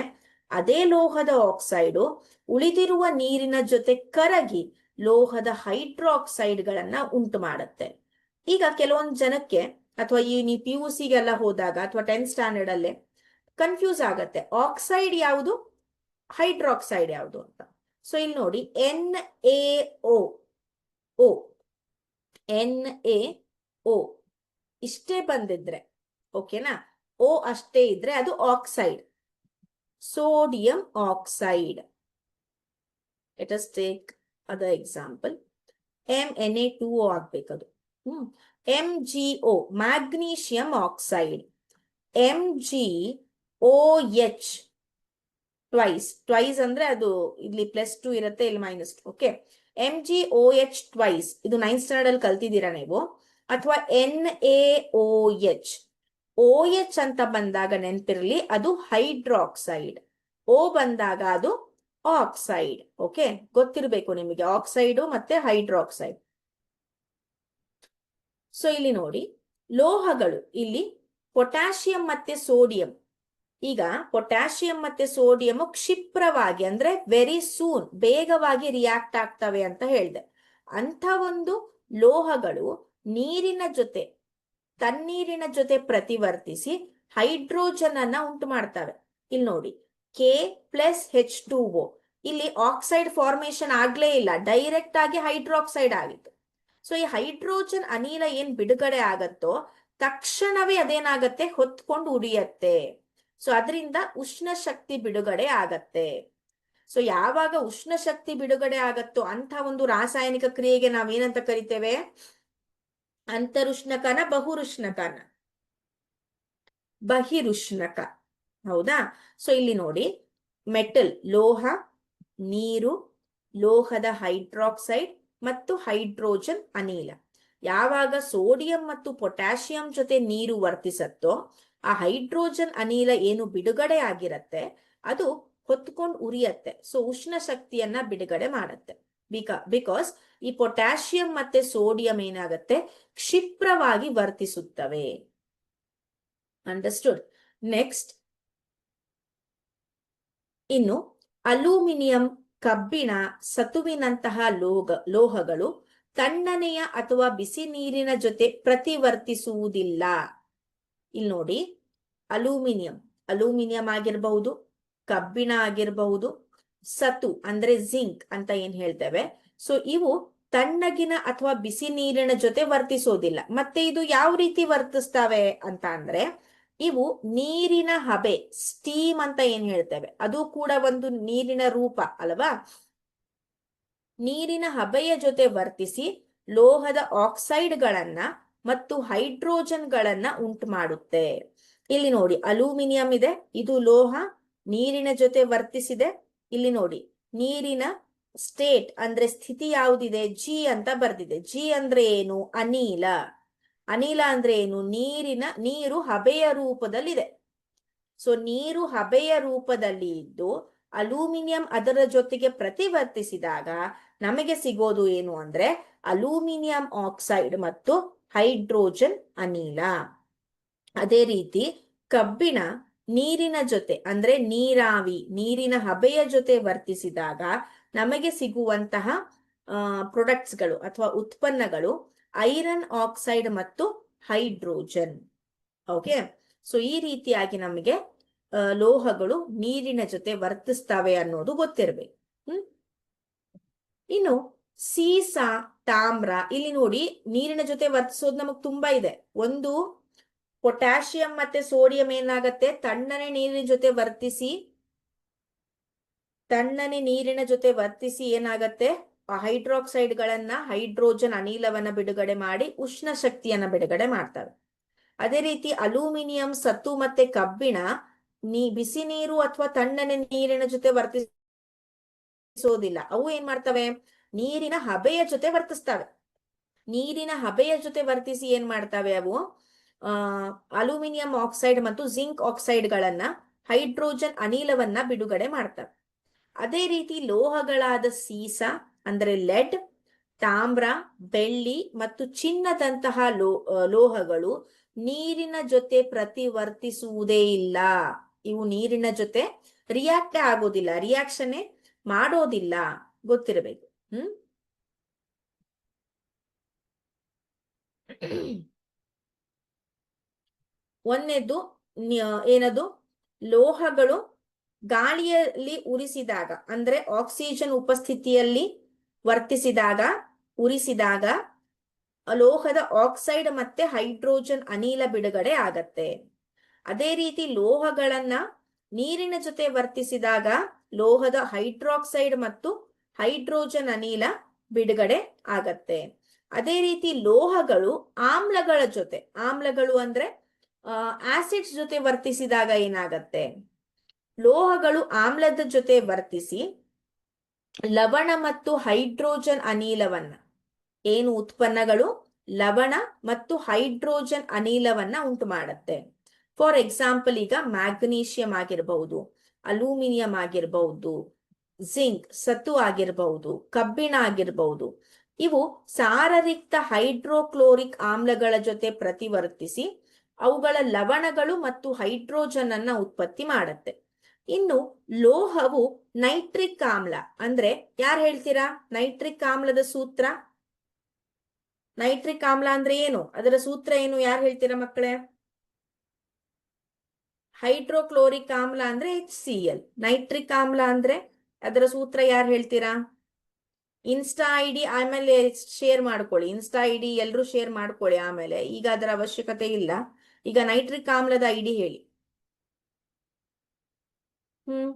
ಅದೇ ಲೋಹದ ಆಕ್ಸೈಡು ಉಳಿದಿರುವ ನೀರಿನ ಜೊತೆ ಕರಗಿ ಲೋಹದ ಹೈಡ್ರಾಕ್ಸೈಡ್ಗಳನ್ನ ಉಂಟು ಮಾಡುತ್ತೆ. ಈಗ ಕೆಲವೊಂದು ಜನಕ್ಕೆ ಅಥವಾ ನೀವು PUCಗೆಲ್ಲ ಹೋದಾಗ ಅಥವಾ 10th ಸ್ಟ್ಯಾಂಡರ್ಡ್ ಅಲ್ಲೇ ಕನ್ಫ್ಯೂಸ್ ಆಗತ್ತೆ, ಆಕ್ಸೈಡ್ ಯಾವುದು, ಹೈಡ್ರಾಕ್ಸೈಡ್ ಯಾವುದು ಅಂತ. ಸೊ ಇಲ್ಲಿ ನೋಡಿ, NaO ಇಷ್ಟೇ ಬಂದಿದ್ರೆ ಓಕೆನಾ, O ಅಷ್ಟೇ ಇದ್ರೆ ಅದು oxide. sodium oxide. Let us take other example. MNA2O ಆಗ್ಬೇಕದು. MgO, magnesium oxide. MgOH twice ಅಂದ್ರೆ ಅದು ಇಲ್ಲಿ +2 ಇರುತ್ತೆ, ಇಲ್ಲಿ -2. ಓಕೆ, MgOH ಟ್ವೈಸ್, ಇದು 9th ಸ್ಟ್ಯಾಂಡರ್ಡ್ ಅಲ್ಲಿ ಕಲ್ತಿದ್ದೀರಾ ನೀವು. ಅಥವಾ NaOH. OH ಅಂತ ಬಂದಾಗ ನೆನಪಿರಲಿ, ಅದು ಹೈಡ್ರಾಕ್ಸೈಡ್. O ಬಂದಾಗ ಅದು ಆಕ್ಸೈಡ್. ಓಕೆ, ಗೊತ್ತಿರಬೇಕು ನಿಮಗೆ ಆಕ್ಸೈಡು ಮತ್ತೆ ಹೈಡ್ರಾಕ್ಸೈಡ್. ಸೊ ಇಲ್ಲಿ ನೋಡಿ, ಲೋಹಗಳು ಇಲ್ಲಿ ಪೊಟ್ಯಾಷಿಯಂ ಮತ್ತೆ ಸೋಡಿಯಂ. ಈಗ ಪೊಟ್ಯಾಷಿಯಂ ಮತ್ತೆ ಸೋಡಿಯಂ ಕ್ಷಿಪ್ರವಾಗಿ ಅಂದ್ರೆ ವೆರಿ ಸೂನ್, ಬೇಗವಾಗಿ ರಿಯಾಕ್ಟ್ ಆಗ್ತವೆ ಅಂತ ಹೇಳಿದೆ. ಅಂತ ಒಂದು ಲೋಹಗಳು ನೀರಿನ ಜೊತೆ, ತಣ್ಣೀರಿನ ಜೊತೆ ಪ್ರತಿವರ್ತಿಸಿ ಹೈಡ್ರೋಜನ್ ಅನ್ನ ಉಂಟು ಮಾಡ್ತವೆ. ಇಲ್ಲಿ ನೋಡಿ, K+H2O. ಇಲ್ಲಿ ಆಕ್ಸೈಡ್ ಫಾರ್ಮೇಶನ್ ಆಗ್ಲೇ ಇಲ್ಲ, ಡೈರೆಕ್ಟ್ ಆಗಿ ಹೈಡ್ರಾಕ್ಸೈಡ್ ಆಗಿತ್ತು. ಸೊ ಈ ಹೈಡ್ರೋಜನ್ ಅನಿಲ ಏನ್ ಬಿಡುಗಡೆ ಆಗತ್ತೋ ತಕ್ಷಣವೇ ಅದೇನಾಗತ್ತೆ, ಹೊತ್ಕೊಂಡು ಉರಿಯತ್ತೆ. ಸೊ ಅದರಿಂದ ಉಷ್ಣ ಶಕ್ತಿ ಬಿಡುಗಡೆ ಆಗತ್ತೆ. ಸೊ ಯಾವಾಗ ಉಷ್ಣ ಶಕ್ತಿ ಬಿಡುಗಡೆ ಆಗತ್ತೋ ಅಂತ ಒಂದು ರಾಸಾಯನಿಕ ಕ್ರಿಯೆಗೆ ನಾವೇನಂತ ಕರಿತೇವೆ? ಅಂತರುಷ್ಣಕನ, ಬಹುರುಷ್ಣಕನ? ಬಹಿರುಷ್ಣಕ. ಹೌದಾ? ಸೊ ಇಲ್ಲಿ ನೋಡಿ, ಮೆಟಲ್ ಲೋಹ, ನೀರು, ಲೋಹದ ಹೈಡ್ರಾಕ್ಸೈಡ್ ಮತ್ತು ಹೈಡ್ರೋಜನ್ ಅನಿಲ. ಯಾವಾಗ ಸೋಡಿಯಂ ಮತ್ತು ಪೊಟ್ಯಾಷಿಯಂ ಜೊತೆ ನೀರು ವರ್ತಿಸತ್ತೋ ಆ ಹೈಡ್ರೋಜನ್ ಅನಿಲ ಏನು ಬಿಡುಗಡೆ ಆಗಿರತ್ತೆ ಅದು ಹೊತ್ಕೊಂಡು ಉರಿಯತ್ತೆ. ಸೊ ಉಷ್ಣ ಶಕ್ತಿಯನ್ನ ಬಿಡುಗಡೆ ಮಾಡತ್ತೆ. ಬಿಕಾಸ್ ಈ ಪೊಟ್ಯಾಷಿಯಂ ಮತ್ತೆ ಸೋಡಿಯಂ ಏನಾಗತ್ತೆ, ಕ್ಷಿಪ್ರವಾಗಿ ವರ್ತಿಸುತ್ತವೆ. ಅಂಡರ್ಸ್ಟುಡ್? ನೆಕ್ಸ್ಟ್, ಇನ್ನು ಅಲ್ಯೂಮಿನಿಯಂ, ಕಬ್ಬಿಣ, ಸತುವಿನಂತಹ ಲೋಹಗಳು ತಣ್ಣನೆಯ ಅಥವಾ ಬಿಸಿ ನೀರಿನ ಜೊತೆ ಪ್ರತಿವರ್ತಿಸುವುದಿಲ್ಲ. ಇಲ್ಲಿ ನೋಡಿ, ಅಲ್ಯೂಮಿನಿಯಂ ಆಗಿರಬಹುದು, ಕಬ್ಬಿಣ ಆಗಿರಬಹುದು, ಸತು ಅಂದ್ರೆ ಜಿಂಕ್ ಅಂತ ಏನ್ ಹೇಳ್ತೇವೆ. ಸೊ ಇವು ತಣ್ಣಗಿನ ಅಥವಾ ಬಿಸಿ ನೀರಿನ ಜೊತೆ ವರ್ತಿಸೋದಿಲ್ಲ. ಮತ್ತೆ ಇದು ಯಾವ ರೀತಿ ವರ್ತಿಸ್ತವೆ ಅಂತ ಅಂದ್ರೆ, ಇವು ನೀರಿನ ಹಬೆ, ಸ್ಟೀಮ್ ಅಂತ ಏನ್ ಹೇಳ್ತೇವೆ, ಅದು ಕೂಡ ಒಂದು ನೀರಿನ ರೂಪ ಅಲ್ವಾ? ನೀರಿನ ಹಬೆಯ ಜೊತೆ ವರ್ತಿಸಿ ಲೋಹದ ಆಕ್ಸೈಡ್ಗಳನ್ನ ಮತ್ತು ಹೈಡ್ರೋಜನ್ ಗಳನ್ನ ಉಂಟು ಮಾಡುತ್ತೆ. ಇಲ್ಲಿ ನೋಡಿ, ಅಲ್ಯೂಮಿನಿಯಂ ಇದೆ, ಇದು ಲೋಹ, ನೀರಿನ ಜೊತೆ ವರ್ತಿಸಿದೆ. ಇಲ್ಲಿ ನೋಡಿ, ನೀರಿನ ಸ್ಟೇಟ್ ಅಂದ್ರೆ ಸ್ಥಿತಿ ಯಾವುದಿದೆ? ಜಿ ಅಂತ ಬರ್ದಿದೆ. ಜಿ ಅಂದ್ರೆ ಏನು? ಅನಿಲ. ಅನಿಲ ಅಂದ್ರೆ ಏನು? ನೀರು ಹಬೆಯ ರೂಪದಲ್ಲಿದೆ. ಸೊ ನೀರು ಹಬೆಯ ರೂಪದಲ್ಲಿ ಇದ್ದು ಅಲ್ಯೂಮಿನಿಯಂ ಅದರ ಜೊತೆಗೆ ಪ್ರತಿವರ್ತಿಸಿದಾಗ ನಮಗೆ ಸಿಗೋದು ಏನು ಅಂದ್ರೆ ಅಲ್ಯೂಮಿನಿಯಂ ಆಕ್ಸೈಡ್ ಮತ್ತು ಹೈಡ್ರೋಜನ್ ಅನಿಲ. ಅದೇ ರೀತಿ ಕಬ್ಬಿಣ ನೀರಿನ ಜೊತೆ ಅಂದ್ರೆ ನೀರಿನ ಹಬೆಯ ಜೊತೆ ವರ್ತಿಸಿದಾಗ ನಮಗೆ ಸಿಗುವಂತಹ ಪ್ರೊಡಕ್ಟ್ಸ್ಗಳು ಅಥವಾ ಉತ್ಪನ್ನಗಳು ಐರನ್ ಆಕ್ಸೈಡ್ ಮತ್ತು ಹೈಡ್ರೋಜನ್. ಓಕೆ, ಸೊ ಈ ರೀತಿಯಾಗಿ ನಮಗೆ ಲೋಹಗಳು ನೀರಿನ ಜೊತೆ ವರ್ತಿಸ್ತವೆ ಅನ್ನೋದು ಗೊತ್ತಿರಬೇಕು. ಇನ್ನು ಸೀಸ, ತಾಮ್ರ, ಇಲ್ಲಿ ನೋಡಿ ನೀರಿನ ಜೊತೆ ವರ್ತಿಸೋದು ನಮಗ್ ತುಂಬಾ ಇದೆ. ಒಂದು, ಪೊಟ್ಯಾಷಿಯಂ ಮತ್ತೆ ಸೋಡಿಯಂ ಏನಾಗತ್ತೆ, ತಣ್ಣನೆ ನೀರಿನ ಜೊತೆ ವರ್ತಿಸಿ ಏನಾಗತ್ತೆ, ಹೈಡ್ರಾಕ್ಸೈಡ್ ಗಳನ್ನ, ಹೈಡ್ರೋಜನ್ ಅನಿಲವನ್ನ ಬಿಡುಗಡೆ ಮಾಡಿ ಉಷ್ಣ ಶಕ್ತಿಯನ್ನ ಬಿಡುಗಡೆ ಮಾಡ್ತವೆ. ಅದೇ ರೀತಿ ಅಲ್ಯೂಮಿನಿಯಂ, ಸತು ಮತ್ತೆ ಕಬ್ಬಿಣ ಬಿಸಿ ನೀರು ಅಥವಾ ತಣ್ಣನೆ ನೀರಿನ ಜೊತೆ ವರ್ತಿಸೋದಿಲ್ಲ. ಅವು ಏನ್ ಮಾಡ್ತವೆ, ನೀರಿನ ಹಬೆಯ ಜೊತೆ ವರ್ತಿಸ್ತವೆ. ನೀರಿನ ಹಬೆಯ ಜೊತೆ ವರ್ತಿಸಿ ಏನ್ ಮಾಡ್ತವೆ ಅವು, ಅಲ್ಯೂಮಿನಿಯಂ ಆಕ್ಸೈಡ್ ಮತ್ತು ಜಿಂಕ್ ಆಕ್ಸೈಡ್ ಗಳನ್ನ, ಹೈಡ್ರೋಜನ್ ಅನಿಲವನ್ನ ಬಿಡುಗಡೆ ಮಾಡ್ತವೆ. ಅದೇ ರೀತಿ ಲೋಹಗಳಾದ ಸೀಸ ಅಂದ್ರೆ ಲೆಡ್, ತಾಮ್ರ, ಬೆಳ್ಳಿ ಮತ್ತು ಚಿನ್ನದಂತಹ ಲೋಹಗಳು ನೀರಿನ ಜೊತೆ ಪ್ರತಿವರ್ತಿಸುವುದೇ ಇಲ್ಲ. ಇವು ನೀರಿನ ಜೊತೆ ರಿಯಾಕ್ಟ್ ಆಗೋದಿಲ್ಲ, ರಿಯಾಕ್ಷನ್ ಮಾಡೋದಿಲ್ಲ, ಗೊತ್ತಿರಬೇಕು. ಒಂದನೇದು ಏನದು, ಲೋಹಗಳು ಗಾಳಿಯಲ್ಲಿ ಉರಿಸಿದಾಗ ಅಂದ್ರೆ ಆಕ್ಸಿಜನ್ ಉಪಸ್ಥಿತಿಯಲ್ಲಿ ಉರಿಸಿದಾಗ ಲೋಹದ ಆಕ್ಸೈಡ್ ಮತ್ತೆ ಹೈಡ್ರೋಜನ್ ಅನಿಲ ಬಿಡುಗಡೆ ಆಗತ್ತೆ. ಅದೇ ರೀತಿ ಲೋಹಗಳನ್ನ ನೀರಿನ ಜೊತೆ ವರ್ತಿಸಿದಾಗ ಲೋಹದ ಹೈಡ್ರಾಕ್ಸೈಡ್ ಮತ್ತು ಹೈಡ್ರೋಜನ್ ಅನಿಲ ಬಿಡುಗಡೆ ಆಗತ್ತೆ. ಅದೇ ರೀತಿ ಲೋಹಗಳು ಆಮ್ಲಗಳ ಜೊತೆ, ಆಮ್ಲಗಳು ಅಂದ್ರೆ ಆಸಿಡ್ಸ್ ಜೊತೆ ವರ್ತಿಸಿದಾಗ ಏನಾಗತ್ತೆ, ಲೋಹಗಳು ಆಮ್ಲದ ಜೊತೆ ವರ್ತಿಸಿ ಲವಣ ಮತ್ತು ಹೈಡ್ರೋಜನ್ ಅನಿಲವನ್ನ, ಏನು ಉತ್ಪನ್ನಗಳು ಲವಣ ಮತ್ತು ಹೈಡ್ರೋಜನ್ ಅನಿಲವನ್ನ ಉಂಟು ಮಾಡುತ್ತೆ. ಫಾರ್ ಎಕ್ಸಾಂಪಲ್ ಈಗ ಮ್ಯಾಗ್ನೀಷಿಯಂ ಆಗಿರಬಹುದು, ಅಲ್ಯೂಮಿನಿಯಂ ಆಗಿರಬಹುದು, ಜಿಂಕ್ ಸತು ಆಗಿರಬಹುದು, ಕಬ್ಬಿಣ ಆಗಿರಬಹುದು. ಇವು ಸಾರರಿಕ್ತ ಹೈಡ್ರೋಕ್ಲೋರಿಕ್ ಆಮ್ಲಗಳ ಜೊತೆ ಪ್ರತಿವರ್ತಿಸಿ ಅವುಗಳ ಲವಣಗಳು ಮತ್ತು ಹೈಡ್ರೋಜನ್ ಅನ್ನ ಉತ್ಪತ್ತಿ ಮಾಡುತ್ತೆ. ಇನ್ನು ಲೋಹವು ನೈಟ್ರಿಕ್ ಆಮ್ಲ ಅಂದ್ರೆ ಯಾರು ಹೇಳ್ತೀರಾ? ನೈಟ್ರಿಕ್ ಆಮ್ಲದ ಸೂತ್ರ, ನೈಟ್ರಿಕ್ ಆಮ್ಲ ಅಂದ್ರೆ ಏನು, ಅದರ ಸೂತ್ರ ಏನು, ಯಾರು ಹೇಳ್ತೀರಾ ಮಕ್ಕಳೇ? ಹೈಡ್ರೋಕ್ಲೋರಿಕ್ ಆಮ್ಲ ಅಂದ್ರೆ HCl. ನೈಟ್ರಿಕ್ ಆಮ್ಲ ಅಂದ್ರೆ ಅದರ ಸೂತ್ರ ಯಾರು ಹೇಳ್ತೀರಾ? ಇನ್ಸ್ಟಾ ಐಡಿ ಆಮೇಲೆ ಶೇರ್ ಮಾಡ್ಕೊಳ್ಳಿ, ಇನ್ಸ್ಟಾ ಐಡಿ ಎಲ್ಲರೂ ಶೇರ್ ಮಾಡ್ಕೊಳ್ಳಿ ಆಮೇಲೆ, ಈಗ ಅದರ ಅವಶ್ಯಕತೆ ಇಲ್ಲ. ಈಗ ನೈಟ್ರಿಕ್ ಆಮ್ಲದ ಐಡಿ ಹೇಳಿ. ಹ್ಮ್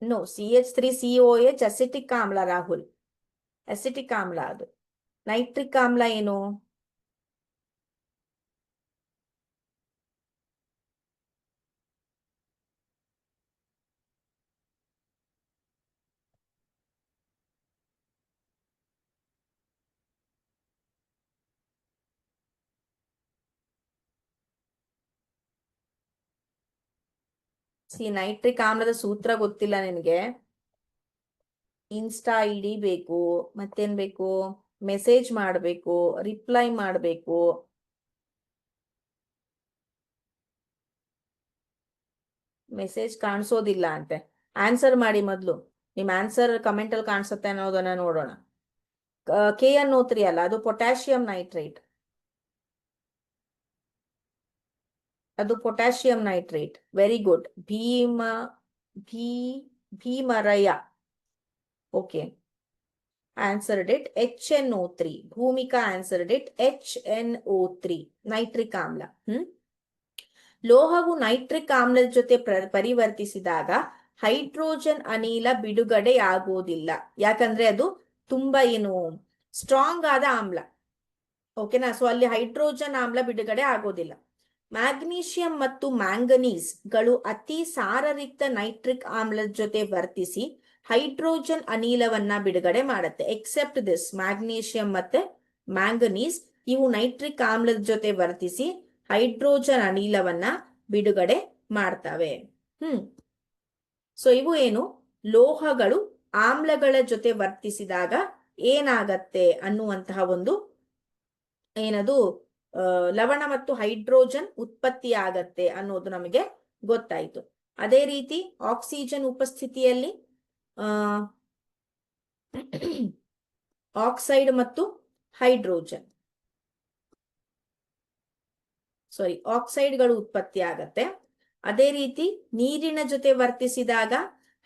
ನೋ, CH3COH ಅಸಿಟಿಕ್ ಆಮ್ಲ ರಾಹುಲ್, ಅಸಿಟಿಕ್ ಆಮ್ಲ ಅದು. ನೈಟ್ರಿಕ್ ಆಮ್ಲ ಏನು? ನೈಟ್ರಿಕ್ ಆಮ್ಲದ ಸೂತ್ರ ಗೊತ್ತಿಲ್ಲ ನಿನಗೆ? ಇನ್ಸ್ಟಾ ಐಡಿ ಬೇಕು, ಮತ್ತೇನ್ ಬೇಕು? ಮೆಸೇಜ್ ಮಾಡಬೇಕು, ರಿಪ್ಲೈ ಮಾಡಬೇಕು. ಮೆಸೇಜ್ ಕಾಣಿಸೋದಿಲ್ಲ ಅಂತೆ, ಆನ್ಸರ್ ಮಾಡಿ ಮೊದಲು. ನಿಮ್ ಆನ್ಸರ್ ಕಮೆಂಟ್ ಅಲ್ಲಿ ಕಾಣಿಸುತ್ತೆ ಅನ್ನೋದನ್ನ ನೋಡೋಣ. KNO3 ಅಲ್ಲ, ಅದು ಪೊಟ್ಯಾಷಿಯಂ ನೈಟ್ರೇಟ್, ಅದು ಪೊಟ್ಯಾಷಿಯಂ ನೈಟ್ರೇಟ್. Very good. ಭೀ Bheemaraya. Okay, answered it. HNO3. Bhumika answered it. HNO3 nitric ಆಮ್ಲ. ಲೋಹವು ನೈಟ್ರಿಕ್ ಆಮ್ಲದ ಜೊತೆ ಪರಿವರ್ತಿಸಿದಾಗ ಹೈಡ್ರೋಜನ್ ಅನಿಲ ಬಿಡುಗಡೆ ಆಗೋದಿಲ್ಲ, ಯಾಕಂದ್ರೆ ಅದು ತುಂಬಾ ಏನು ಸ್ಟ್ರಾಂಗ್ ಆದ ಆಮ್ಲ. ಓಕೆನಾ? ಸೊ ಅಲ್ಲಿ ಹೈಡ್ರೋಜನ್ ಆಮ್ಲ ಬಿಡುಗಡೆ ಆಗೋದಿಲ್ಲ. ಮ್ಯಾಗ್ನೀಷಿಯಂ ಮತ್ತು ಮ್ಯಾಂಗನೀಸ್ ಗಳು ಅತಿ ಸಾರರಿಕ್ತ ನೈಟ್ರಿಕ್ ಆಮ್ಲದ ಜೊತೆ ವರ್ತಿಸಿ ಹೈಡ್ರೋಜನ್ ಅನಿಲವನ್ನ ಬಿಡುಗಡೆ ಮಾಡುತ್ತೆ. ಎಕ್ಸೆಪ್ಟ್ ದಿಸ್, ಮ್ಯಾಗ್ನೀಷಿಯಂ ಮತ್ತೆ ಮ್ಯಾಂಗನೀಸ್ ಇವು ನೈಟ್ರಿಕ್ ಆಮ್ಲದ ಜೊತೆ ವರ್ತಿಸಿ ಹೈಡ್ರೋಜನ್ ಅನಿಲವನ್ನ ಬಿಡುಗಡೆ ಮಾಡ್ತವೆ. ಸೊ ಇವು ಏನು, ಲೋಹಗಳು ಆಮ್ಲಗಳ ಜೊತೆ ವರ್ತಿಸಿದಾಗ ಏನಾಗತ್ತೆ ಅನ್ನುವಂತಹ ಒಂದು ಏನದು ಲವಣ ಮತ್ತು ಹೈಡ್ರೋಜನ್ ಉತ್ಪತ್ತಿ ಆಗತ್ತೆ ಅನ್ನೋದು ನಮಗೆ ಗೊತ್ತಾಯ್ತು. ಅದೇ ರೀತಿ ಆಕ್ಸಿಜನ್ ಉಪಸ್ಥಿತಿಯಲ್ಲಿ ಆಕ್ಸೈಡ್ ಮತ್ತು ಹೈಡ್ರೋಜನ್, ಆಕ್ಸೈಡ್ಗಳು ಉತ್ಪತ್ತಿ ಆಗತ್ತೆ. ಅದೇ ರೀತಿ ನೀರಿನ ಜೊತೆ ವರ್ತಿಸಿದಾಗ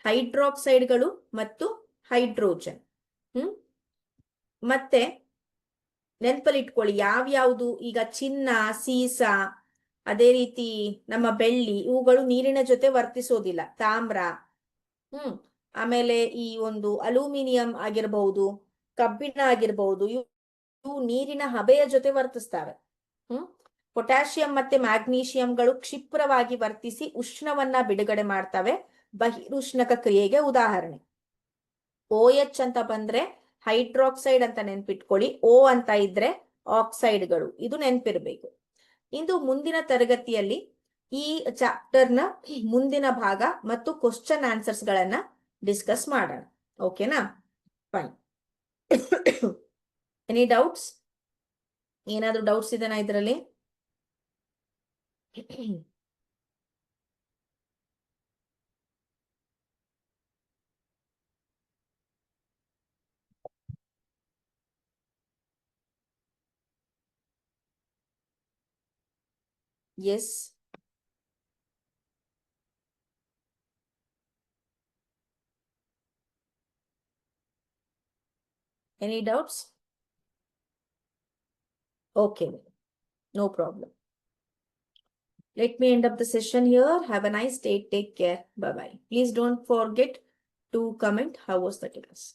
ಹೈಡ್ರಾಕ್ಸೈಡ್ಗಳು ಮತ್ತು ಹೈಡ್ರೋಜನ್. ಮತ್ತೆ ನೆನಪಲ್ಲಿ ಇಟ್ಕೊಳ್ಳಿ, ಯಾವ್ಯಾವುದು ಈಗ ಚಿನ್ನ, ಸೀಸ, ಅದೇ ರೀತಿ ನಮ್ಮ ಬೆಳ್ಳಿ, ಇವುಗಳು ನೀರಿನ ಜೊತೆ ವರ್ತಿಸೋದಿಲ್ಲ. ತಾಮ್ರ, ಆಮೇಲೆ ಈ ಒಂದು ಅಲ್ಯೂಮಿನಿಯಂ ಆಗಿರಬಹುದು, ಕಬ್ಬಿಣ ಆಗಿರಬಹುದು, ಇವು ನೀರಿನ ಹಬೆಯ ಜೊತೆ ವರ್ತಿಸ್ತವೆ. ಪೊಟ್ಯಾಷಿಯಂ ಮತ್ತೆ ಮ್ಯಾಗ್ನೀಷಿಯಂಗಳು ಕ್ಷಿಪ್ರವಾಗಿ ವರ್ತಿಸಿ ಉಷ್ಣವನ್ನ ಬಿಡುಗಡೆ ಮಾಡ್ತವೆ, ಬಹಿರುಷ್ಣಕ ಕ್ರಿಯೆಗೆ ಉದಾಹರಣೆ. OH ಅಂತ ಬಂದ್ರೆ ಹೈಡ್ರಾಕ್ಸೈಡ್ ಅಂತ ನೆನ್ಪಿಟ್ಕೊಳ್ಳಿ, O ಅಂತ ಇದ್ರೆ ಆಕ್ಸೈಡ್ಗಳು, ಇದು ನೆನ್ಪಿರ್ಬೇಕು. ಇಂದು ಮುಂದಿನ ತರಗತಿಯಲ್ಲಿ ಈ ಚಾಪ್ಟರ್ನ ಮುಂದಿನ ಭಾಗ ಮತ್ತು ಕ್ವಶನ್ ಆನ್ಸರ್ಸ್ ಗಳನ್ನ ಡಿಸ್ಕಸ್ ಮಾಡೋಣ. ಓಕೆನಾ? ಫೈನ್. Any doubts? ಏನಾದ್ರೂ ಡೌಟ್ಸ್ ಇದೆನಾ ಇದರಲ್ಲಿ? S. Any doubts? Okay, no problem. Let me end up the session here. Have a nice day. Take care. Bye bye. Please don't forget to comment how was the class.